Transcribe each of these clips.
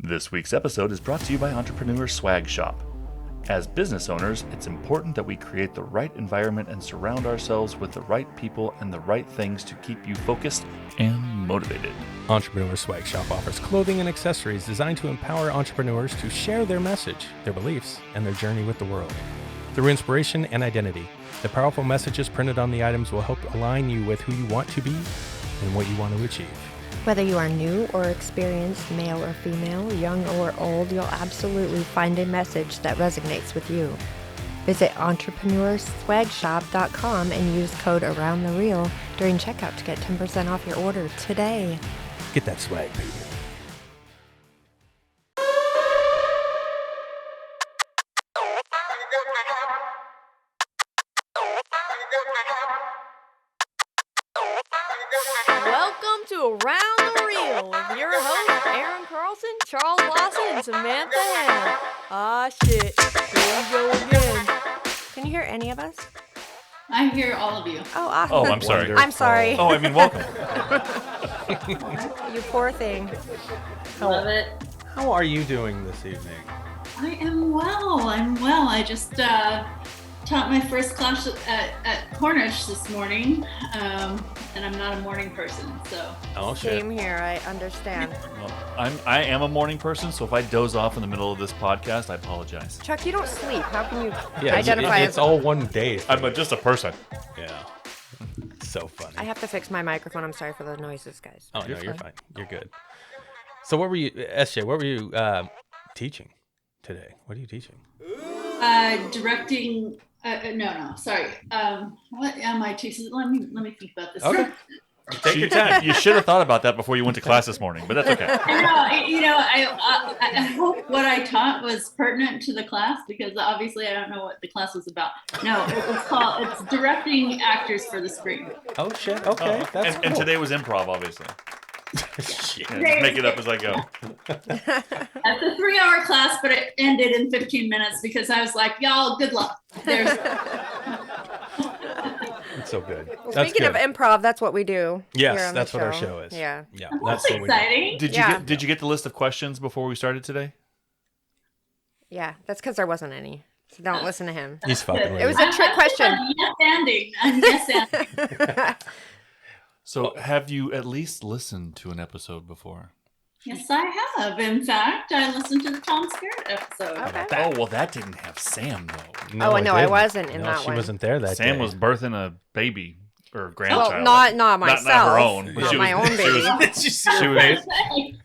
This week's episode is brought to you by Entrepreneur Swag Shop. As business owners, it's important that we create the right environment and surround ourselves with the right people and the right things to keep you focused and motivated. Entrepreneur Swag Shop offers clothing and accessories designed to empower entrepreneurs to share their message, their beliefs, and their journey with the world. Through inspiration and identity, the powerful messages printed on the items will help align you with who you want to be and what you want to achieve. Whether you are new or experienced, male or female, young or old, you'll absolutely find a message that resonates with you. Visit entrepreneurswagshop.com and use code AroundTheReel during checkout to get 10% off your order today. Get that swag, baby. Welcome to Around the Reel with your hosts, Aaron Carlson, Charles Lawson, and Samantha Hannah. Ah, shit. Here we go again. Can you hear any of us? I hear all of you. Oh, awesome. Oh, I'm sorry. I'm sorry. Oh, I mean, welcome. You poor thing. Love it. How are you doing this evening? I am well. I just taught my first class at Cornish this morning, and I'm not a morning person, so. Oh, shit. Same here, I understand. Well, I am a morning person, so if I doze off in the middle of this podcast, I apologize. Chuck, you don't sleep. How can you Yeah, identify it's as... all one day. I'm just a person. Yeah. So funny. I have to fix my microphone. I'm sorry for the noises, guys. Oh, no, you're fine. You're good. So what were you, SJ, what were you teaching today? What are you teaching? Directing, sorry. What am I teaching? Let me think about this. Okay. Take your time. You should have thought about that before you went to class this morning, but that's okay. I hope what I taught was pertinent to the class, because obviously I don't know what the class was about. No, it's directing actors for the screen. Oh, shit. Okay. That's cool. And today was improv, obviously. Shit. Yeah, just make it up as I go. That's a 3-hour class, but it ended in 15 minutes because I was like, y'all, good luck. It's so good. Well, That's speaking good. of improv, that's what we do. Yes, here on that's the what our show. show is. Yeah. Yeah. That's what we do. exciting. Did you get the list of questions before we started today? Yeah, that's because there wasn't any. So don't listen to him. He's fucking with It was you. a trick question. I'm yes anding. So have you at least listened to an episode before? Yes, I have. In fact, I listened to the Tom Skerritt episode. Okay. Oh, well, that didn't have Sam, though. Oh, it no, I didn't. wasn't in No, that she one. wasn't there that day. Sam was birthing a baby or grandchild. Well, not myself. Not her own. But Not she my was, own she baby.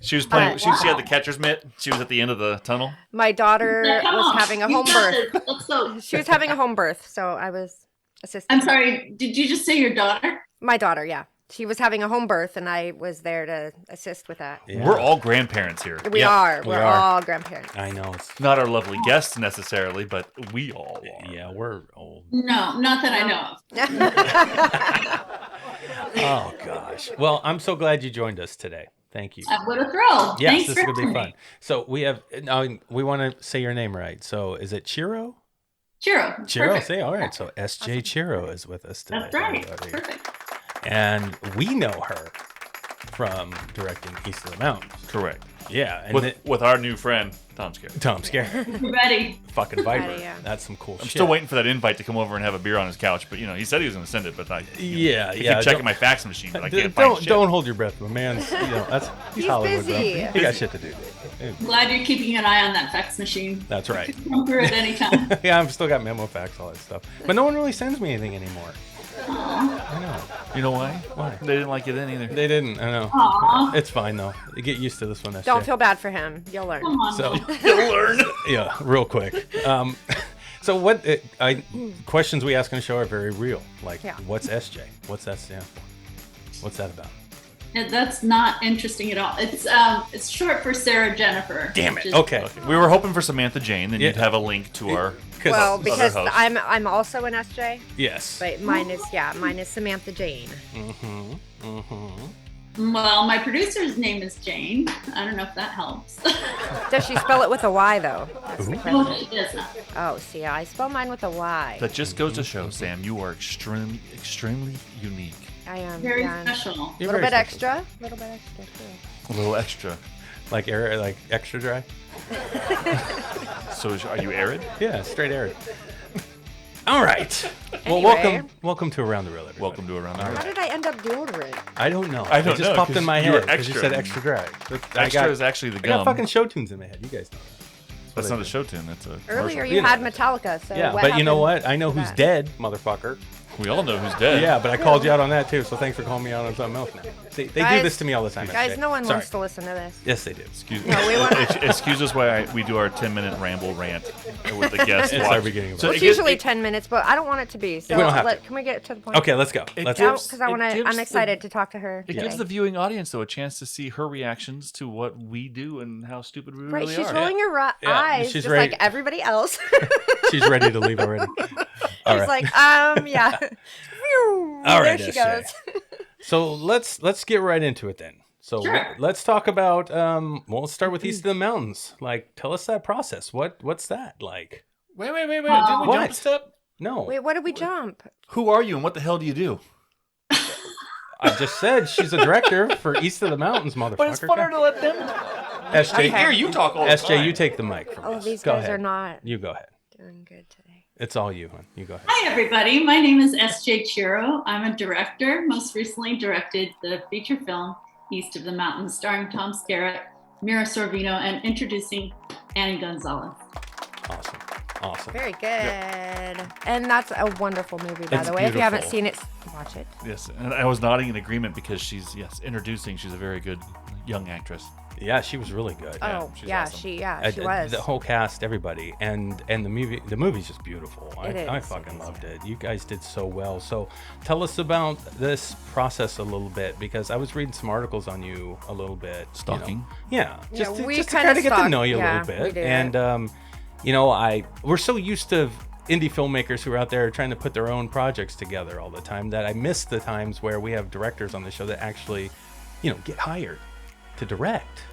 she was playing. But- She had the catcher's mitt. She was at the end of the tunnel. My daughter Come was on, having a you home got birth. this. Let's go. She was having a home birth, so I was assisting. I'm sorry, did you just say your daughter? My daughter, yeah. She was having a home birth, and I was there to assist with that. Yeah. We're all grandparents here. We Yep, are. we We're are. all grandparents. I know. It's, Not our lovely guests necessarily, but we all are. yeah, we're old. No, not that I know of. Oh, gosh. Well, I'm so glad you joined us today. Thank you. What a thrill. Yes, Thanks this for is going to be having fun. me. So we have, we want to say your name right. So is it Chiro? Chiro. Chiro, Perfect. say, all right. So SJ Chiro is with us today. That's right. everybody. Perfect. And we know her from directing East of the Mountains. Correct. Yeah. And With our new friend, Tom Skerritt. Tom Skerritt. You ready? Fucking Viper. Ready, yeah. That's some cool I'm shit. still waiting for that invite to come over and have a beer on his couch, but he said he was going to send it, but I Yeah, keep yeah. checking my fax machine, but I can't find shit. Don't hold your breath, my man. He's Hollywood, busy. bro. He got shit to do. I'm glad you're keeping an eye on that fax machine. That's right. Come through at any time. Yeah, I've still got memo fax, all that stuff. But no one really sends me anything anymore. I know. You know why? Why? They didn't like it then either. They didn't. I know. Aw. It's fine though. You get used to this one. SJ. Don't feel bad for him. You'll learn. Come on. So You'll learn. yeah, real quick. So questions we ask on the show are very real. Like, Yeah. what's SJ? What's that stand for? What's that about? That's not interesting at all. It's short for Sarah Jennifer. Damn which it. is- Okay. We were hoping for Samantha Jane, then Yeah. you'd have a link to our Well, other because host. I'm also an SJ, Yes. but mine is Samantha Jane. Well, my producer's name is Jane. I don't know if that helps. Does she spell it with a Y though? That's the No, question. she does not. Oh, see, I spell mine with a Y. That just goes to show, Sam, you are extremely unique. I am Very yeah, special. a little bit extra. A little bit extra too. A little extra. Like extra dry? So are you arid? Yeah, straight arid. All right. Well, Anyway. welcome to Around the Reel, everybody. Welcome to Around the Reel. How did I end up deodorant? I don't know. I don't it just know, popped in 'cause my you were head because you extra. said extra dry. Extra is actually the I got gum. fucking show tunes in my head. You guys know. That's not a show tune. That's a Earlier commercial. you had Metallica, so Yeah, what but you know happened what? I know to who's that? dead, motherfucker. We all know who's dead. Yeah, but I called you out on that too, so thanks for calling me out on something else now. See, they do Guys- this to me all the time. Guys, SJ. no one Sorry. wants to listen to this. Yes, they do. No, we want Excuse us why we do our 10-minute ramble rant with the guest. It's watch. our beginning of So it. it It's gives- usually it- 10 minutes, but I don't want it to be. So We don't have to. can we get to the point? Okay, let's go. Let's go. gives- Because it gives I'm the- excited to talk to her. It today. gives the viewing audience, though, a chance to see her reactions to what we do and how stupid we Right, really she's are. rolling her Yeah, eyes she's just ready. like everybody else. She's ready to leave already. All She's right. like, yeah. Phew, All there right, she SJ. goes. So let's get right into it then. So Sure. let's talk about well, let's start with East of the Mountains. Like, tell us that process. What's that like? Wait. Didn't we jump What? a step? No, Wait, what did we jump? Who are you and what the hell do you do? I just said she's a director for East of the Mountains, motherfucker. But it's funner to let them SJ, Okay. hear you talk all the SJ, time. you take the mic from Oh, us. these Go guys ahead. are not You go ahead. doing good today. It's all you, hon. You go ahead. Hi, everybody. My name is SJ Chiro. I'm a director. Most recently directed the feature film East of the Mountains, starring Tom Skerritt, Mira Sorvino, and introducing Annie Gonzalez. Awesome. Very good. And that's a wonderful movie, by It's the way. If you haven't beautiful. seen it, watch it. Yes, and I was nodding in agreement because she's introducing. She's a very good young actress. Yeah, she was really good. Oh, she's yeah, awesome. she was. The whole cast, everybody, and the movie's just beautiful. It I is, fucking it is, loved yeah. it. You guys did so well. So tell us about this process a little bit, because I was reading some articles on you a little bit. Stalking. Yeah, Yeah, just to, we just to kinda kind of get to stalk- know you a yeah, little we bit. did. And we're so used to indie filmmakers who are out there trying to put their own projects together all the time that I miss the times where we have directors on the show that actually, get hired to direct.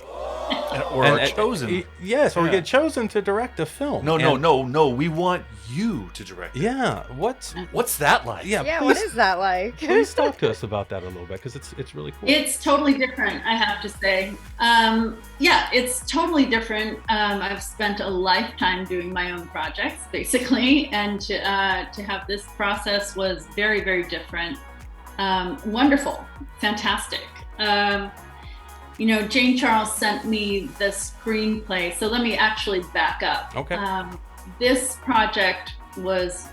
Or are chosen. Yes, or Yeah. get chosen to direct a film. No. And- We want you to direct it. Yeah, what's That like? yeah? Yeah, please, what is that like? please talk to us about that a little bit, because it's really cool. It's totally different, I have to say. It's totally different. I've spent a lifetime doing my own projects, basically, and to have this process was very, very different. Wonderful, fantastic. Jane Charles sent me the screenplay. So let me actually back up. Okay. This project was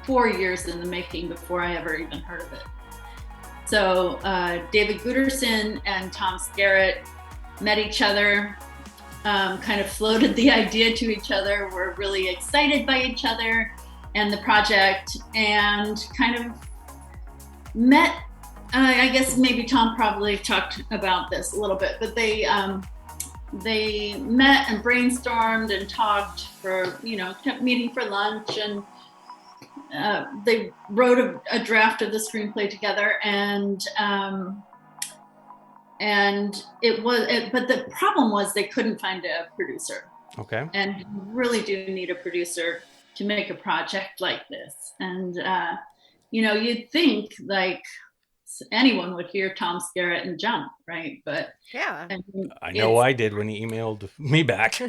4 years in the making before I ever even heard of it. So David Guterson and Tom Skerritt met each other, kind of floated the idea to each other, were really excited by each other and the project, and kind of met. I guess maybe Tom probably talked about this a little bit, but they met and brainstormed and talked for, kept meeting for lunch, and they wrote a draft of the screenplay together, and but the problem was they couldn't find a producer, Okay. and you really do need a producer to make a project like this. And you'd think like anyone would hear Tom Skerritt and jump, right? But Yeah. I know I did when he emailed me back.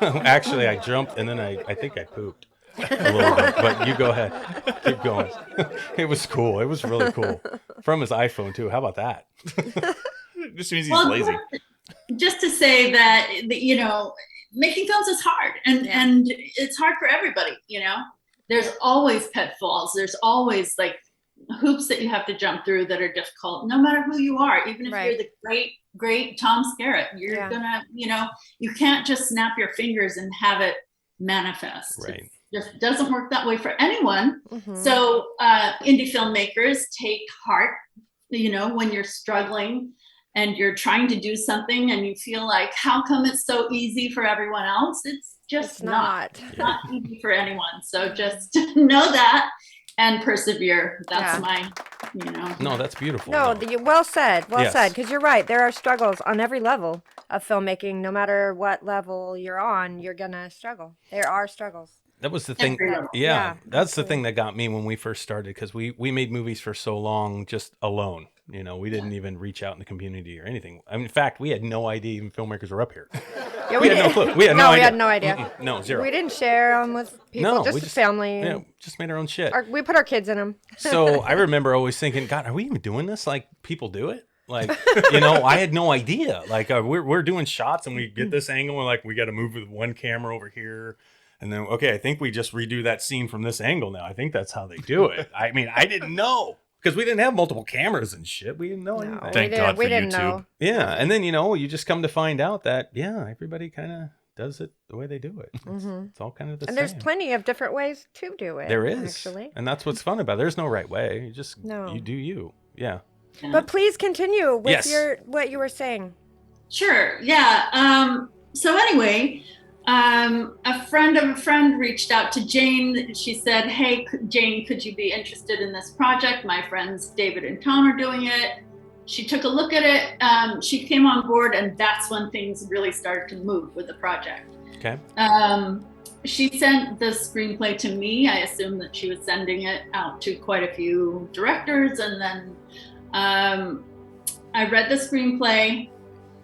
Actually, I jumped and then I think I pooped a little bit. But you go ahead, keep going. It was cool. It was really cool from his iPhone too. How about that? Just means he's lazy. Just to say that making films is hard, and it's hard for everybody. There's always pitfalls. There's always like hoops that you have to jump through that are difficult, no matter who you are. Even if you're the great Tom Skerritt, you're gonna, you can't just snap your fingers and have it manifest. Right. It just doesn't work that way for anyone. Mhm. So indie filmmakers take heart, when you're struggling and you're trying to do something and you feel like, how come it's so easy for everyone else? It's just It's not. not easy for anyone. So just know that and persevere. That's my, No, that's beautiful. No, well said. Well Yes. said. Because you're right. There are struggles on every level of filmmaking. No matter what level you're on, you're going to struggle. There are struggles. That was the thing. Yeah, that's the thing that got me when we first started, because we made movies for so long just alone. You know, we didn't even reach out in the community or anything. I mean, in fact, we had no idea even filmmakers were up here. Yeah, we had no clue. We had no idea. We had no idea. No, zero. We didn't share them with people, No, just family. Yeah, just made our own shit. We put our kids in them. So I remember always thinking, God, are we even doing this like people do it? Like, you know, I had no idea. Like, we're doing shots and we get this angle and like we got to move with one camera over here. And then, okay, I think we just redo that scene from this angle now. I think that's how they do it. I mean, I didn't know. Because we didn't have multiple cameras and shit. We didn't know anything. Thank God for YouTube. Know. Yeah. And then, you know, you just come to find out that, yeah, everybody kind of does it the way they do it. It's all kind of the same. And there's plenty of different ways to do it. There is. Actually. And that's what's fun about it. There's no right way. You just, you do you. Yeah. But please continue with what you were saying. Sure. Yeah. So anyway, a friend of a friend reached out to Jane. She said, hey, Jane, could you be interested in this project? My friends David and Tom are doing it. She took a look at it. She came on board, and that's when things really started to move with the project. Okay. She sent the screenplay to me. I assumed that she was sending it out to quite a few directors. And then I read the screenplay,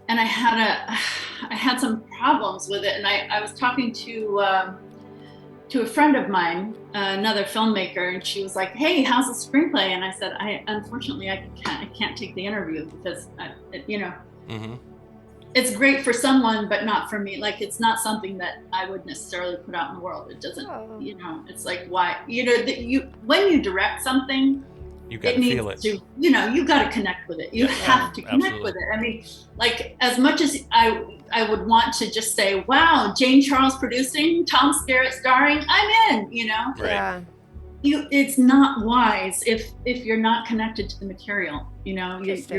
and I had some problems with it. And I was talking to a friend of mine, another filmmaker, and she was like, hey, how's the screenplay? And I said, unfortunately, I can't take the interview because, it's great for someone, but not for me. Like, it's not something that I would necessarily put out in the world. It doesn't, it's like, why, when you direct something, you got to feel it. You got to connect with it. You have to connect with it. I mean, like, as much as I would want to just say, wow, Jane Charles producing, Tom Skerritt starring, I'm in, Right. Yeah. It's not wise if you're not connected to the material, you're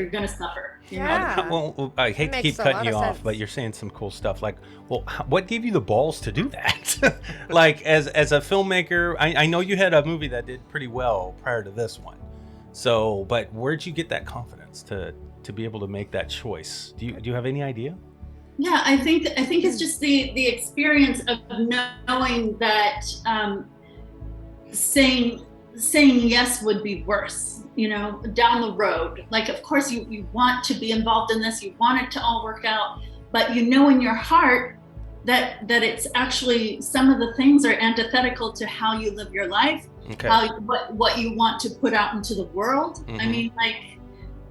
going to suffer. Yeah. Well, I hate to keep cutting you off, but you're saying some cool stuff. Like, well, what gave you the balls to do that? Like, as a filmmaker, I know you had a movie that did pretty well prior to this one. So, but where'd you get that confidence to be able to make that choice? Do you have any idea? Yeah, I think it's just the experience of knowing that saying yes would be worse, down the road. Like, of course you want to be involved in this, you want it to all work out, but in your heart that it's actually, some of the things are antithetical to how you live your life. Okay. What you want to put out into the world. Mm-hmm. I mean, like,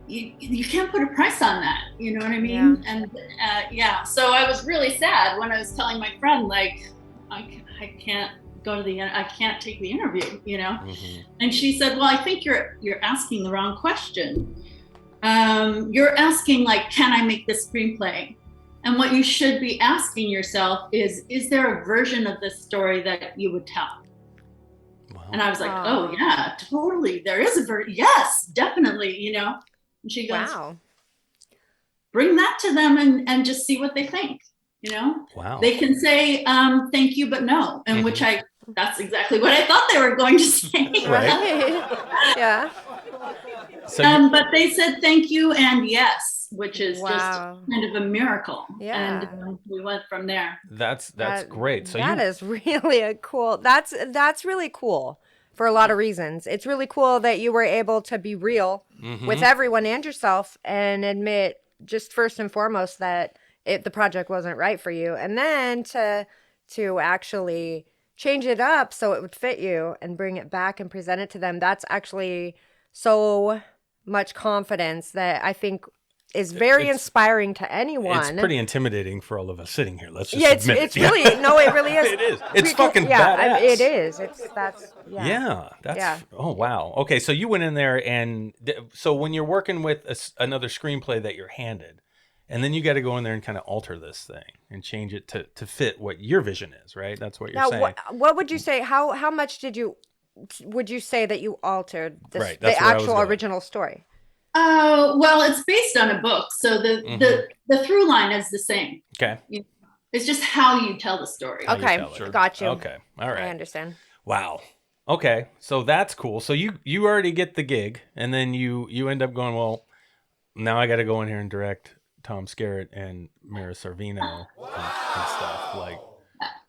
you can't put a price on that. You know what I mean? Yeah. And so I was really sad when I was telling my friend, like, I can't go to I can't take the interview. Mm-hmm. And she said, well, I think you're asking the wrong question. You're asking, like, can I make this screenplay? And what you should be asking yourself is there a version of this story that you would tell? Wow. And I was like, oh yeah, totally. There is a version. Yes, definitely. And she goes, wow. Bring that to them and just see what they think. Wow. They can say, thank you, but no. And mm-hmm. That's exactly what I thought they were going to say. Right. Yeah. So but they said thank you and yes, which is just kind of a miracle. Yeah. And we went from there. That's great. So that is really that's really cool for a lot of reasons. It's really cool that you were able to be real mm-hmm. with everyone and yourself and admit, just first and foremost, that the project wasn't right for you, and then to actually change it up so it would fit you and bring it back and present it to them. That's actually so much confidence that I think is very inspiring to anyone. It's pretty intimidating for all of us sitting here. Let's just admit it's really, no, it really is. It is. It's fucking badass. It is. Oh, wow. Okay, so you went in there, and so when you're working with another screenplay that you're handed, and then you got to go in there and kind of alter this thing and change it to fit what your vision is, right? That's what you're saying. What would you say? How much would you say that you altered the actual original story? Well, it's based on a book, so the through line is the same. Okay. It's just how you tell the story. Okay, got you. Okay, all right. I understand. Wow. Okay, so that's cool. So you already get the gig, and then you end up going, well, now I got to go in here and direct Tom Skerritt and Mira Sorvino and stuff. Like,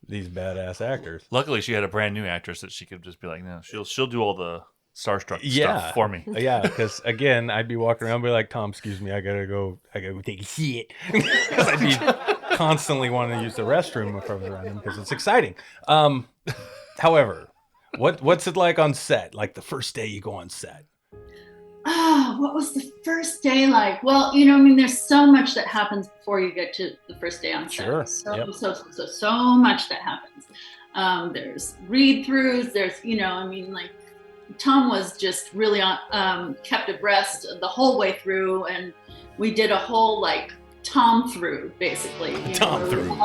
these badass actors. Luckily, she had a brand new actress that she could just be like, no, she'll do all the starstruck Yeah. stuff for me. Yeah, because again, I'd be walking around and be like, Tom, excuse me, I gotta go take a shit. Because I'd be constantly wanting to use the restroom if I was around him because it's exciting. However, what's it like on set? Like the first day you go on set? Oh, what was the first day like? Well, you know, I mean, there's so much that happens before you get to the first day on set. Sure. So much that happens. There's read-throughs. There's, you know, I mean, like Tom was just really kept abreast the whole way through, and we did a whole like Tom through, basically. Tom through.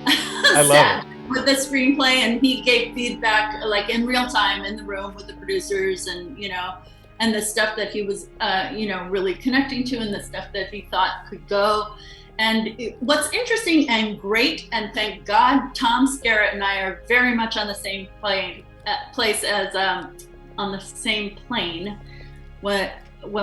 I love it. With the screenplay, and he gave feedback like in real time in the room with the producers, and you know, and the stuff that he was you know, really connecting to, and the stuff that he thought could go. And what's interesting and great, and thank God, Tom Skerritt and I are very much on the same place as on the same plane when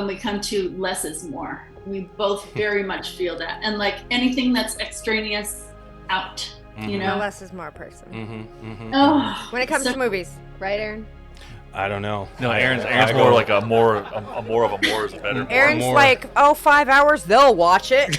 we come to less is more. We both very much feel that, and like anything that's extraneous, out. You know, less is more person. Oh, When it comes to movies, right, Aaron? I don't know. No, Aaron's more like a more of a more is a better. Aaron's more. like, 5 hours, they'll watch it.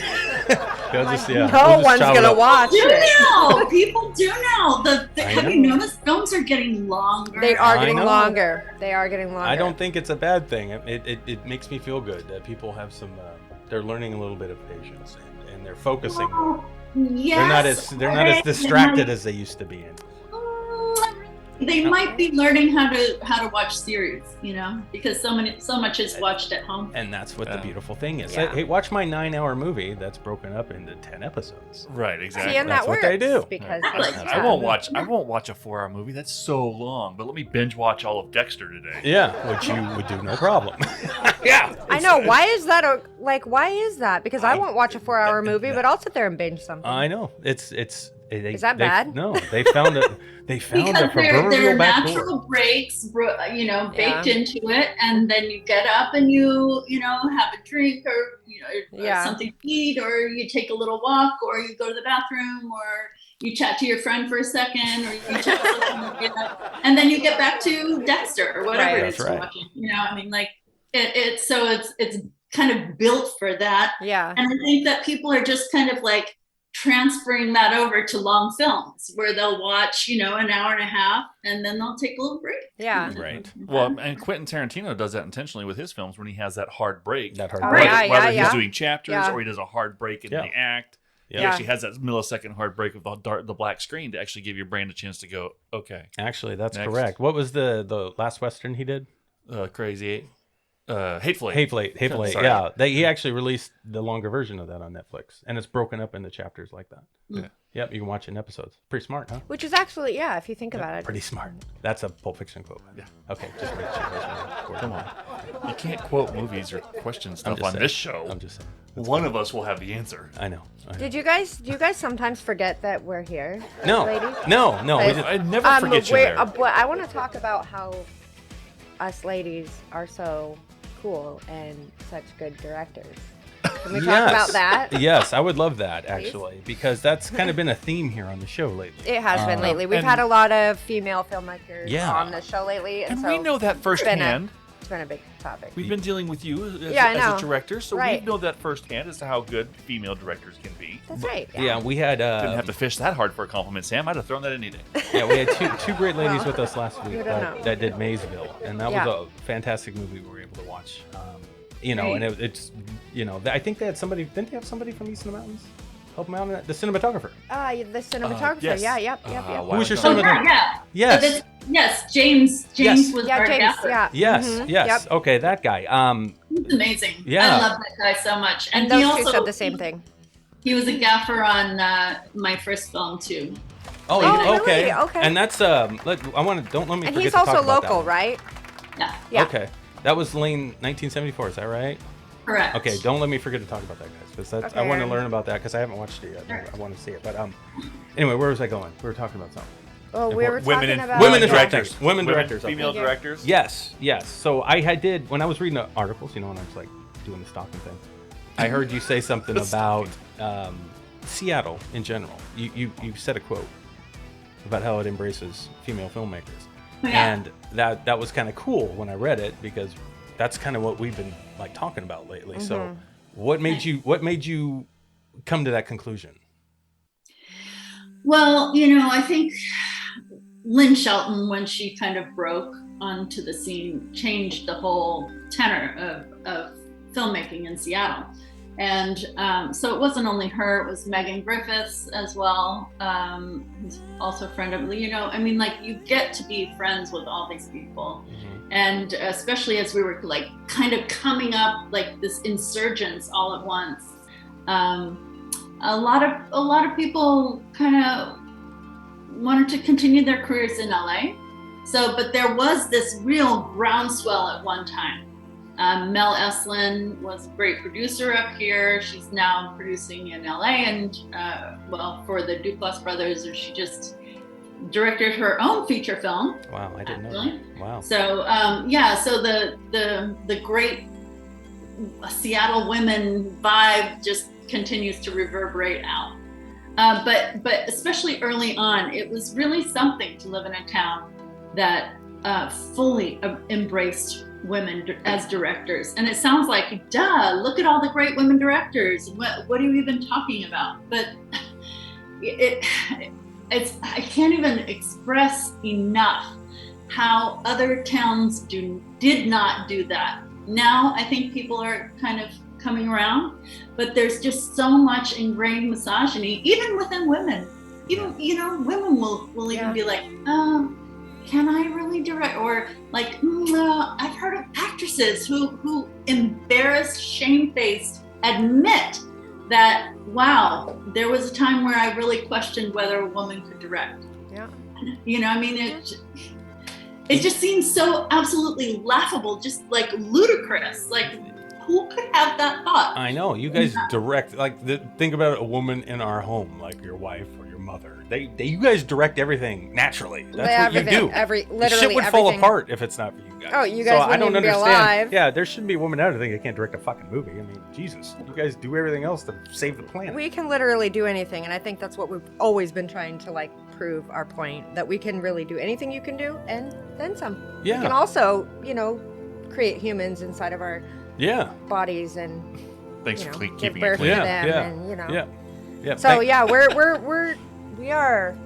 No one's gonna watch it. now. People do now. Have you noticed films are getting longer? They are getting know. longer. They are getting longer. I don't think it's a bad thing. It makes me feel good that people have some. They're learning a little bit of patience and they're focusing. Yes, they're not as distracted as they used to be in. They might be learning how to watch series, you know, because so much is watched at home. And that's what the beautiful thing is. Yeah. Hey, watch my 9-hour movie that's broken up into 10 episodes. Right, exactly. See, and That's that what works they do. because I won't watch a 4-hour movie. That's so long. But let me binge watch all of Dexter today. Yeah, which you would do no problem. Yeah. I know. Why is that? Why is that? Because I won't watch a 4-hour movie, but I'll sit there and binge something. I know. Is that bad? No, they found it. They found Because a proverbial there are back natural door. breaks, you know, baked into it, and then you get up and you know, have a drink or you know, or something to eat, or you take a little walk, or you go to the bathroom, or you chat to your friend for a second, or you chat to someone, you know, and then you get back to Dexter or whatever it is you're watching. You know, I mean, like it's kind of built for that. Yeah. And I think that people are just kind of like transferring that over to long films where they'll watch, you know, an hour and a half and then they'll take a little break. Yeah. Right. Well, and Quentin Tarantino does that intentionally with his films when he has that hard break. break. He's doing chapters or he does a hard break in the act. Yeah. He actually has that millisecond hard break of the black screen to actually give your brain a chance to go, okay. Actually, that's Next. correct. What was the last Western he did? Crazy Eight. Hateful Eight. Hateful Eight. Sorry. Yeah, he actually released the longer version of that on Netflix, and it's broken up into chapters like that. Yeah. Yep, you can watch it in episodes. Pretty smart, huh? Which is actually, if you think about it. Pretty smart. That's a Pulp Fiction quote. Yeah. Okay, just make sure. Come on. You can't quote movies or question stuff on this show. I'm just saying. One of us will have the answer. I know. Do you guys sometimes forget that we're here? No. Ladies? No. I never forget you there. But I want to talk about how us ladies are so cool and such good directors. Can we talk about that? Yes, I would love that, actually, because that's kind of been a theme here on the show lately. It has been lately. We've had a lot of female filmmakers on the show lately. And so we know that firsthand. It's been a big topic. We've been dealing with you as a director, so we know that firsthand as to how good female directors can be. That's right. Yeah, we had... Didn't have to fish that hard for a compliment, Sam. I'd have thrown that any day. Yeah, we had two great ladies with us last week that did Maysville, and that was a fantastic movie we were able to watch. You know, and it's, you know, I think they had somebody, didn't they have somebody from East in the Mountains help them out in that? The cinematographer. The cinematographer. Yes. Yep. Who was your cinematographer? Yes. Yes, James was our gaffer. Yes. Yep. Okay, that guy. He's amazing. Yeah. I love that guy so much. And those two said the same thing. He was a gaffer on my first film too. Oh, okay. Really? Okay. And that's don't let me And forget he's to talk also about local, that. right? Yeah. Okay. That was Lane 1974, is that right? Correct. Okay, don't let me forget to talk about that, guys, because I want to learn about that because I haven't watched it yet. Sure. I want to see it. But anyway, where was I going? We were talking about something. Oh, we were talking about women directors. Women directors. Female directors. Yes. So I did when I was reading the articles, you know, when I was like doing the stalking thing. I heard you say something about Seattle in general. You said a quote. about how it embraces female filmmakers. Yeah. And that was kind of cool when I read it, because that's kind of what we've been like talking about lately. So what made you come to that conclusion? Well, I think Lynn Shelton, when she kind of broke onto the scene, changed the whole tenor of filmmaking in Seattle. And so it wasn't only her, it was Megan Griffiths as well, who's also a friend of, you get to be friends with all these people. And especially as we were like kind of coming up like this insurgence all at once, a lot of people kind of wanted to continue their careers in LA. So, but there was this real groundswell at one time. Mel Eslin was a great producer up here. She's now producing in LA, and for the Duplass brothers, she just directed her own feature film. Wow, I didn't know that. Wow. So so the great Seattle women vibe just continues to reverberate out. But especially early on, it was really something to live in a town that fully embraced women as directors. And it sounds like, duh, look at all the great women directors. What are you even talking about? But I can't even express enough how other towns did not do that. Now I think people are kind of coming around, but there's just so much ingrained misogyny, even within women. Even women will even be like, can I really direct? Or like, I've heard of actresses who embarrassed, shamefaced, admit that, wow, there was a time where I really questioned whether a woman could direct. Yeah. It just seems so absolutely laughable, just like ludicrous. Like, who could have that thought? I know, you guys direct, like, think about a woman in our home, like your wife or your mother. You guys direct everything naturally. That's what you do. Literally shit would fall apart if it's not for you guys. Oh, you guys wouldn't even be alive. Yeah, there shouldn't be a woman out there that can't direct a fucking movie. I mean, Jesus, you guys do everything else to save the planet. We can literally do anything, and I think that's what we've always been trying to like prove our point, that we can really do anything you can do, and then some. Yeah. We can also, create humans inside of our bodies and thanks for keeping give it birth clean. to them, Yeah. So we are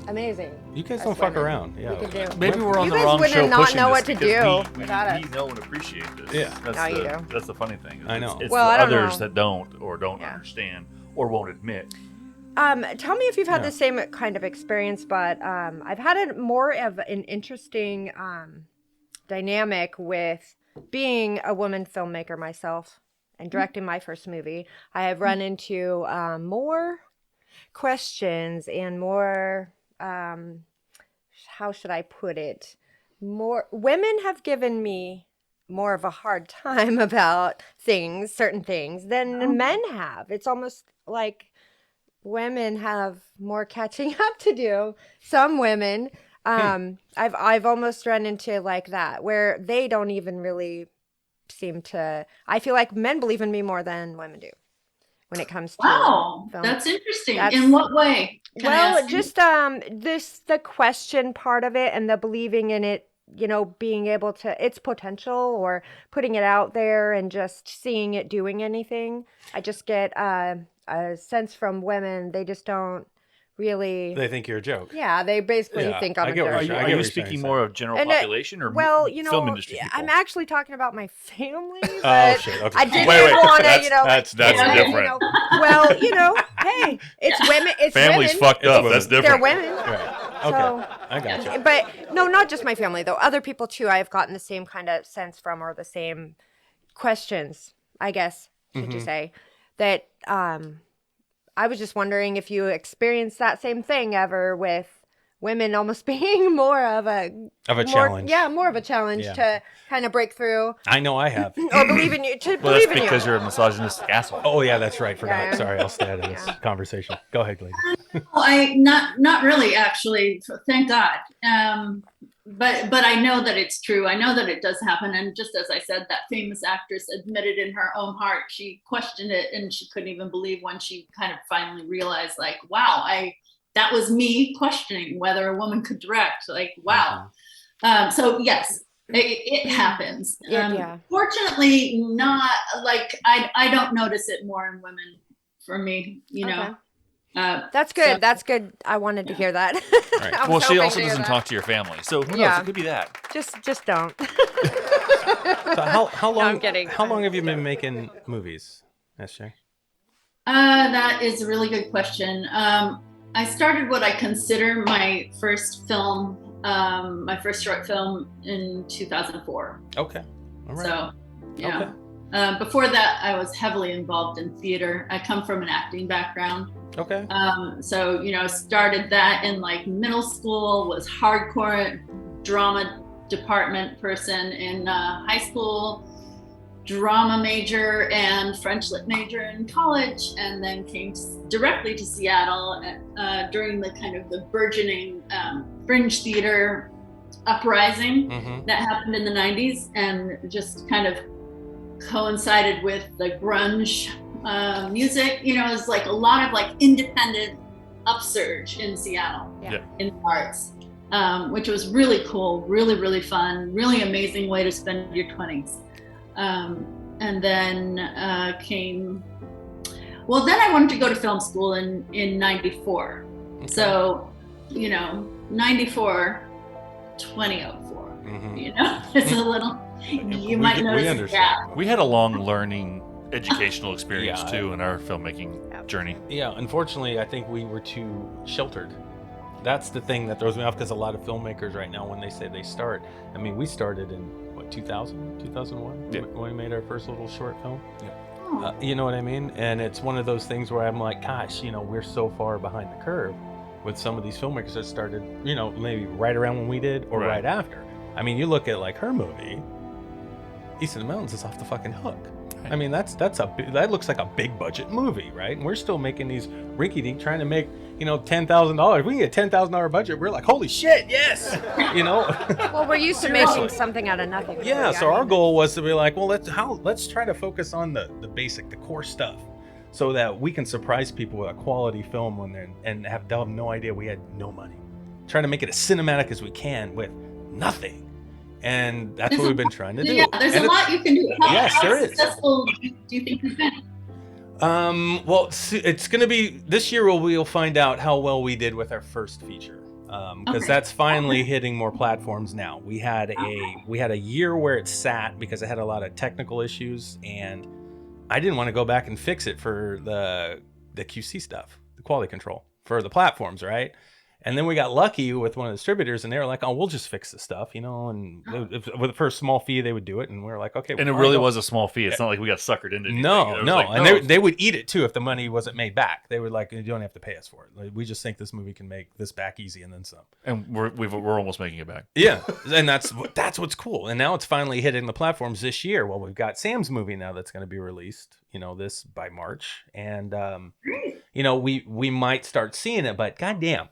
amazing. You guys don't fuck around. Yeah. We can do. Maybe we're on You the guys wrong wouldn't show not pushing know this what to because do we without us. know and appreciate this. Yeah. That's the funny thing. I know. It's Well, the I don't others know. that don't or don't understand or won't admit. Tell me if you've had the same kind of experience, but I've had more of an interesting dynamic with being a woman filmmaker myself and directing my first movie. I have run into more questions and more, how should I put it? More women have given me more of a hard time about certain things than men have. It's almost like women have more catching up to do. Some women, I've almost run into like that, where they don't even really seem to. I feel like men believe in me more than women do when it comes to Wow, film. that's interesting. In what way? Well, just the question part of it and the believing in it, being able to its potential or putting it out there and just seeing it doing anything. I just get a sense from women, they just don't really. They think you're a joke. Yeah, they basically think I'm a joke. Are you speaking more of general population or film industry people? I'm actually talking about my family. Oh shit! Okay. I didn't want to, That's different. Hey, it's women. It's Family's women. fucked up. That's different. They're women. Right. Okay, So, I got you. But no, not just my family though. Other people too. I've gotten the same kind of sense from, or the same questions, I guess, should you say, that I was just wondering if you experienced that same thing ever with women almost being more of a challenge. Yeah, more of a challenge to kind of break through. I know I have. Or believe in you. Well, that's because you're a misogynistic asshole. Oh yeah, that's right. Forgot. Yeah. Sorry, I'll stay out of this conversation. Go ahead, lady. Well, not really, actually. Thank God. But I know that it's true. I know that it does happen. And just as I said, that famous actress admitted in her own heart, she questioned it and she couldn't even believe when she kind of finally realized, like, wow, that was me questioning whether a woman could direct. Like, wow. So yes, it happens. Yeah. Fortunately, not like I don't notice it more in women. For me, you know. That's good. So, That's good. I wanted to hear that. Right. I was Well, she hoping also to hear doesn't that. talk to your family, so who knows? Yeah. It could be that. Just don't. So how long? I'm kidding. How long have you been making movies, SJ? that is a really good question. I started what I consider my first film, my first short film in 2004. Okay. All right. So, yeah. Okay. Before that, I was heavily involved in theater. I come from an acting background. Okay. So, you know, started that in like middle school, was hardcore drama department person in high school, drama major and French lit major in college, and then came directly to Seattle during the kind of the burgeoning fringe theater uprising that happened in the 90s, and just kind of coincided with the grunge music. You know, it was like a lot of like independent upsurge in Seattle in the arts, which was really cool, really, really fun, really amazing way to spend your 20s. And then then I wanted to go to film school in 94. Okay. So, you know, 94, 2004, you know, it's a little, you might notice a gap. We had a long learning educational experience too in our filmmaking journey. Yeah, unfortunately, I think we were too sheltered. That's the thing that throws me off, because a lot of filmmakers right now, when they say they start, I mean, we started in, 2000, 2001? Yeah. When we made our first little short film? Yeah. You know what I mean? And it's one of those things where I'm like, gosh, you know, we're so far behind the curve with some of these filmmakers that started, you know, maybe right around when we did or right after. I mean, you look at like her movie, East of the Mountains is off the fucking hook. I mean, that looks like a big budget movie, right? And we're still making these rinky-dink, trying to make, you know, $10,000. If we can get $10,000 budget, we're like, holy shit, yes, you know. Well, we're used to making something out of nothing. Yeah, so our goal was to be like, well, let's try to focus on the basic, the core stuff, so that we can surprise people with a quality film and they'll have no idea we had no money. Try to make it as cinematic as we can with nothing. And that's what we've been trying to do. Yeah, there's a lot you can do. Yes, there is. How successful do you think you've been? Well, it's going to be this year. We'll find out how well we did with our first feature, because that's finally hitting more platforms now. We had a year where it sat because it had a lot of technical issues, and I didn't want to go back and fix it for the QC stuff, the quality control for the platforms, right? And then we got lucky with one of the distributors, and they were like, "Oh, we'll just fix the stuff, you know." And for a small fee, they would do it, and we were like, "Okay." And it really was a small fee. It's not like we got suckered into anything. No. Like, And they would eat it too if the money wasn't made back. They would like, "You don't have to pay us for it. Like, we just think this movie can make this back easy and then some." And we're almost making it back. Yeah, and that's what's cool. And now it's finally hitting the platforms this year. Well, we've got Sam's movie now that's going to be released, you know, this by March, and you know, we might start seeing it, but goddamn.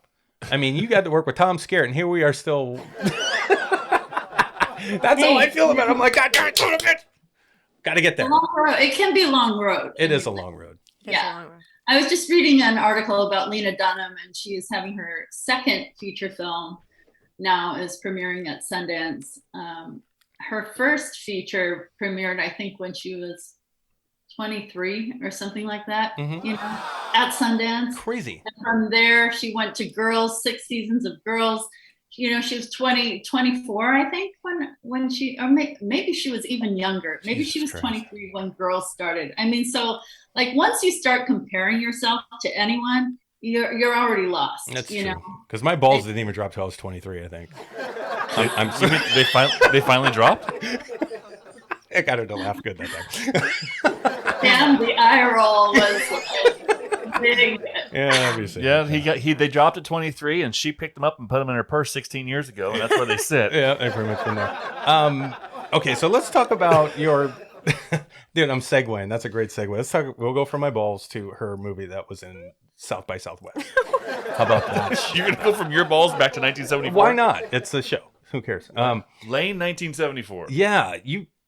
I mean, you got to work with Tom Skerritt, and here we are still. That's how I feel about it. I'm like, God damn it! Got to get there. It can be a long road. It is a long road. Yeah. I was just reading an article about Lena Dunham, and she is having her second feature film now is premiering at Sundance. Her first feature premiered, I think, when she was 23 or something like that, you know, at Sundance. Crazy. And from there, she went to Girls, 6 seasons of Girls. You know, she was 24, I think, when she, or maybe she was even younger. Maybe she was 23 when Girls started. I mean, so like once you start comparing yourself to anyone, you're already lost. That's you true. know, because my balls didn't even drop till I was 23, I think. They finally dropped. I got her to laugh good that time. Damn, the eye roll was big. Yeah, they dropped at 23, and she picked them up and put them in her purse 16 years ago, and that's where they sit. Yeah, they've pretty much been there. Okay, so let's talk about your. Dude, I'm segueing. That's a great segue. We'll go from my balls to her movie that was in South by Southwest. How about that? You're gonna go from your balls back to 1974? Why not? It's a show. Who cares? Lane 1974. Yeah,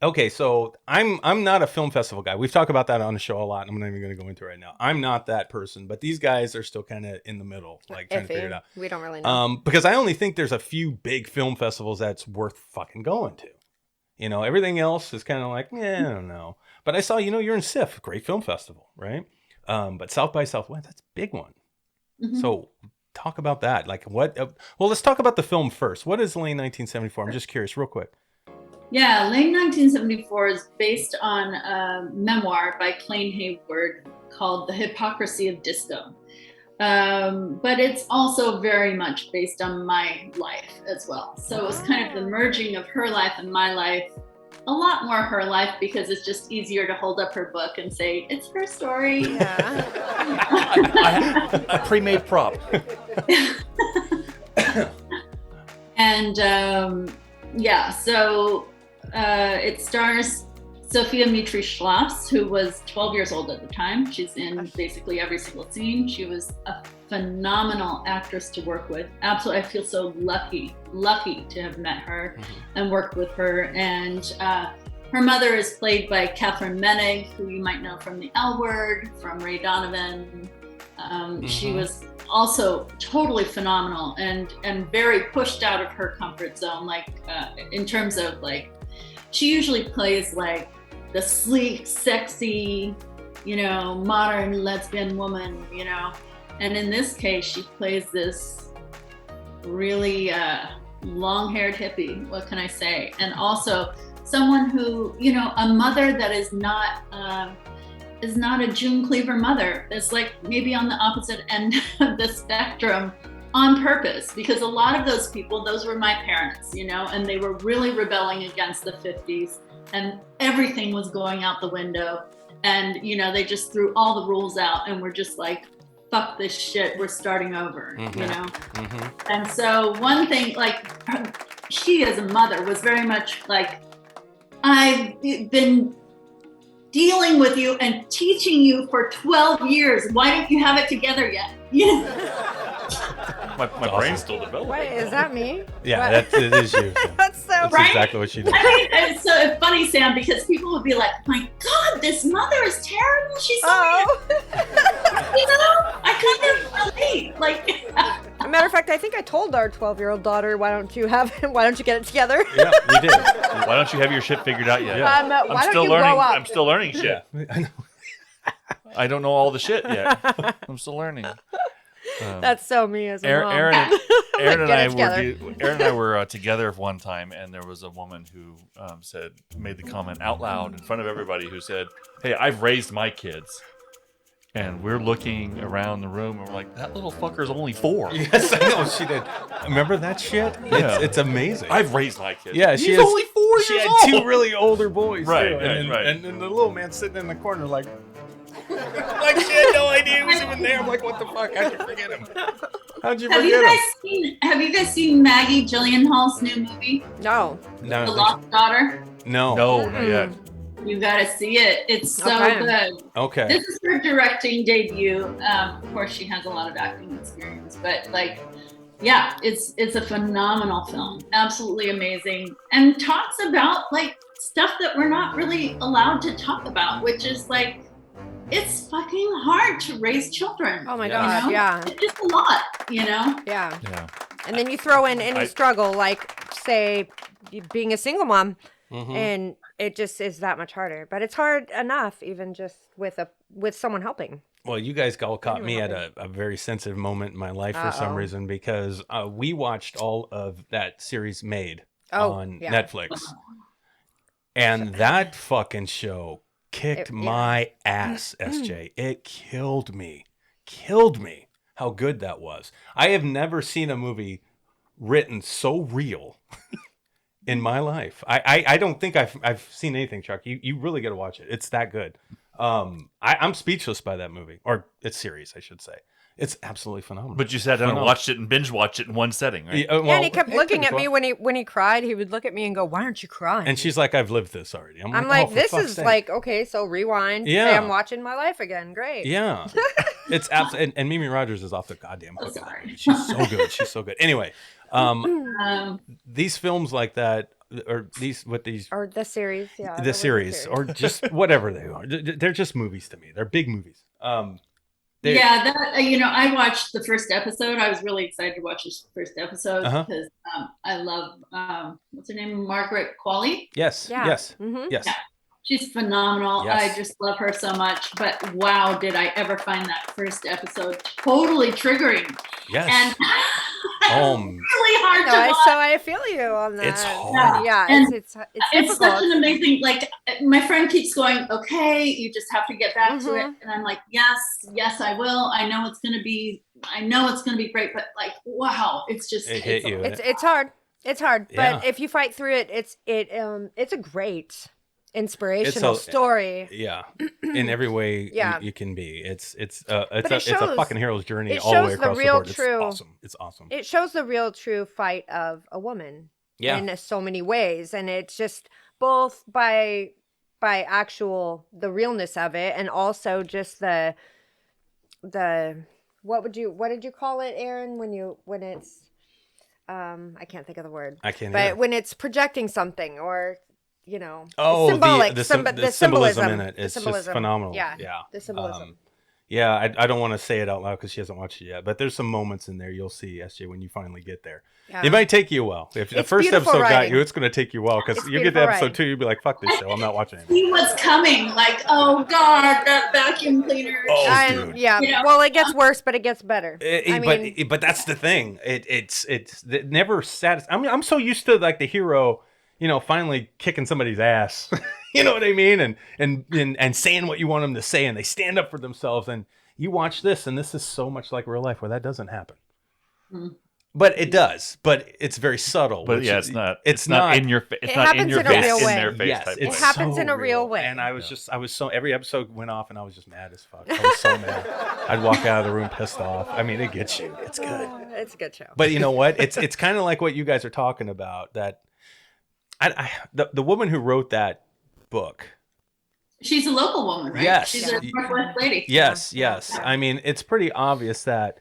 Okay, so I'm not a film festival guy. We've talked about that on the show a lot. I'm not even going to go into it right now. I'm not that person, but these guys are still kind of in the middle, like trying to figure it out. We don't really know. Because I only think there's a few big film festivals that's worth fucking going to. You know, everything else is kind of like, I don't know. But I saw, you're in SIF, great film festival, right? But South by Southwest, that's a big one. Mm-hmm. So talk about that. Like what? Well, let's talk about the film first. What is Lane 1974? I'm just curious, real quick. Yeah, Lane 1974 is based on a memoir by Clayne Hayward called The Hypocrisy of Disco. But it's also very much based on my life as well. So it was kind of the merging of her life and my life. A lot more her life because it's just easier to hold up her book and say, it's her story. Yeah. A pre-made prop. And so it stars Sophia Mitri-Schlass, who was 12 years old at the time. She's in basically every single scene. She was a phenomenal actress to work with. Absolutely, I feel so lucky to have met her and worked with her. And her mother is played by Catherine Menig, who you might know from The L Word, from Ray Donovan. She was also totally phenomenal and very pushed out of her comfort zone, like in terms of like, she usually plays like the sleek, sexy, modern lesbian woman, and in this case, she plays this really long-haired hippie, what can I say? And also someone who, a mother that is not a June Cleaver mother. It's like maybe on the opposite end of the spectrum on purpose, because a lot of those people, those were my parents, and they were really rebelling against the 50s and everything was going out the window. And, they just threw all the rules out and were just like, fuck this shit, we're starting over, And so one thing, like, she as a mother was very much like, I've been dealing with you and teaching you for 12 years. Why don't you have it together yet? My brain's still developing. Wait, is that me? Yeah, it is you. That's right? Exactly what she did. I mean, it's so funny, Sam, because people would be like, my God, this mother is terrible. She's so I kind of relate. Like, as a matter of fact, I think I told our 12-year-old daughter, why don't you get it together? Yeah, you did. Why don't you have your shit figured out yet? Yeah. Why don't you grow up? I'm still learning shit. Yeah, I know. I don't know all the shit yet. I'm still learning. That's so me as a mom. Aaron and I were together one time, and there was a woman who made the comment out loud in front of everybody, who said, "Hey, I've raised my kids." And we're looking around the room, and we're like, "That little fucker's only 4." Yes, I know she did. Remember that shit? Yeah. It's amazing. I've raised my kids. Yeah, He's only 4 years She had old. 2 really older boys, Right, too. right. And then the little man sitting in the corner, like she had no idea he was even there. I'm like, what the fuck? How'd you forget him? How'd you forget him? Have you guys seen Maggie Gyllenhaal's new movie? No. The Lost Daughter? No, not yet. You gotta see it. It's so good. Okay. This is her directing debut. Of course, she has a lot of acting experience, but yeah, it's a phenomenal film. Absolutely amazing, and talks about stuff that we're not really allowed to talk about, which is it's fucking hard to raise children. Oh my God, yeah. It's just a lot, Yeah. Yeah. And then you throw in any struggle, say, being a single mom, and it just is that much harder. But it's hard enough, even just with someone helping. Well, you guys all caught me at a very sensitive moment in my life for some reason, because we watched all of that series Made on Netflix. And that fucking show kicked my ass, SJ. It killed me. How good that was. I have never seen a movie written so real in my life. I don't think I've seen anything, Chuck. You really got to watch it. It's that good. I'm speechless by that movie, or its series, I should say. It's absolutely phenomenal. But you sat down and watched it and binge watched it in one setting, right? Yeah, and he kept looking at me when he cried. He would look at me and go, "Why aren't you crying?" And she's like, "I've lived this already." I'm like, "This is okay." So rewind. Yeah, hey, I'm watching my life again. Great. Yeah, it's absolutely. And Mimi Rogers is off the goddamn hook. She's so good. She's so good. Anyway, these films like that, or these or the series, yeah, the series, or just whatever they are. They're just movies to me. They're big movies. Yeah, that I watched the first episode. I was really excited to watch this first episode because I love what's her name, Margaret Qualley. Yes, yes, yes. Yeah. She's phenomenal. Yes. I just love her so much. But wow, did I ever find that first episode totally triggering? Yes. And really hard to watch. So I feel you on that. It's hard. Yeah, and it's such an amazing. Like my friend keeps going, okay, you just have to get back to it, and I'm like, yes, I will. I know it's gonna be great, but like, wow, it's just hit you. It's hard. It's hard, Yeah. but if you fight through it, it's a great inspirational story. Yeah, in every way you can be. It's a fucking hero's journey all the way across the board. It's awesome. It's awesome. It shows the real true fight of a woman in so many ways, and it's just both by actual the realness of it, and also just the what did you call it, Aaron, when it's I can't think of the word. I can't. But when it's projecting something, or symbolic, the symbolism in it is just phenomenal. Yeah, the symbolism. I don't want to say it out loud because she hasn't watched it yet, but there's some moments in there you'll see, SJ, when you finally get there. Yeah. It might take you a while. If the first episode got you, it's going to take you a while, because you get to episode 2, you'll be like, fuck this show, I'm not watching it. See what's coming, like, oh God, that vacuum cleaner. Dude. Yeah, well, it gets worse, but it gets better. But that's the thing. It never satisfies. I mean, I'm so used to like the hero, finally kicking somebody's ass. You know what I mean? And saying what you want them to say, and they stand up for themselves. And you watch this, and this is so much like real life where that doesn't happen. Mm. But it does. But it's very subtle. But yeah, it's not in your face. It's not in your face, in their face. Yes, type it way. happens in a real way. And I was so every episode went off, and I was just mad as fuck. I was so mad. I'd walk out of the room pissed off. I mean, it gets you. It's good. It's a good show. But you know what? It's kind of like what you guys are talking about. That the woman who wrote that book. She's a local woman, right? Yes. She's a Northwest lady. Yes. I mean, it's pretty obvious that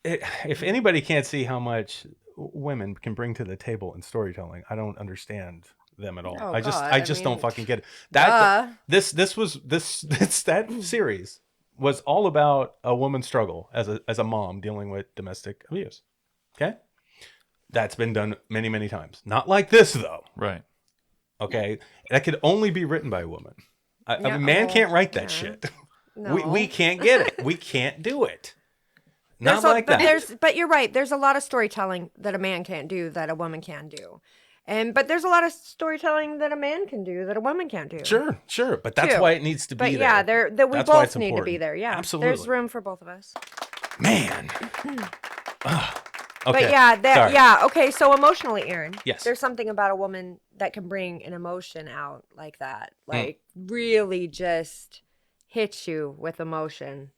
if anybody can't see how much women can bring to the table in storytelling, I don't understand them at all. Oh, I just don't fucking get it. That series was all about a woman's struggle as a mom dealing with domestic abuse. Okay? That's been done many, many times. Not like this, though. Right. Okay? That could only be written by a woman. A man can't write that shit. No. We can't get it. We can't do it. Not like that. But you're right. There's a lot of storytelling that a man can't do that a woman can do. But there's a lot of storytelling that a man can do that a woman can't do. Sure. But that's why it needs to be there. But yeah, we both need to be there. Yeah, absolutely. There's room for both of us. Man. Okay. But okay. So emotionally, Aaron. Yes. There's something about a woman that can bring an emotion out like that, like really just hit you with emotion.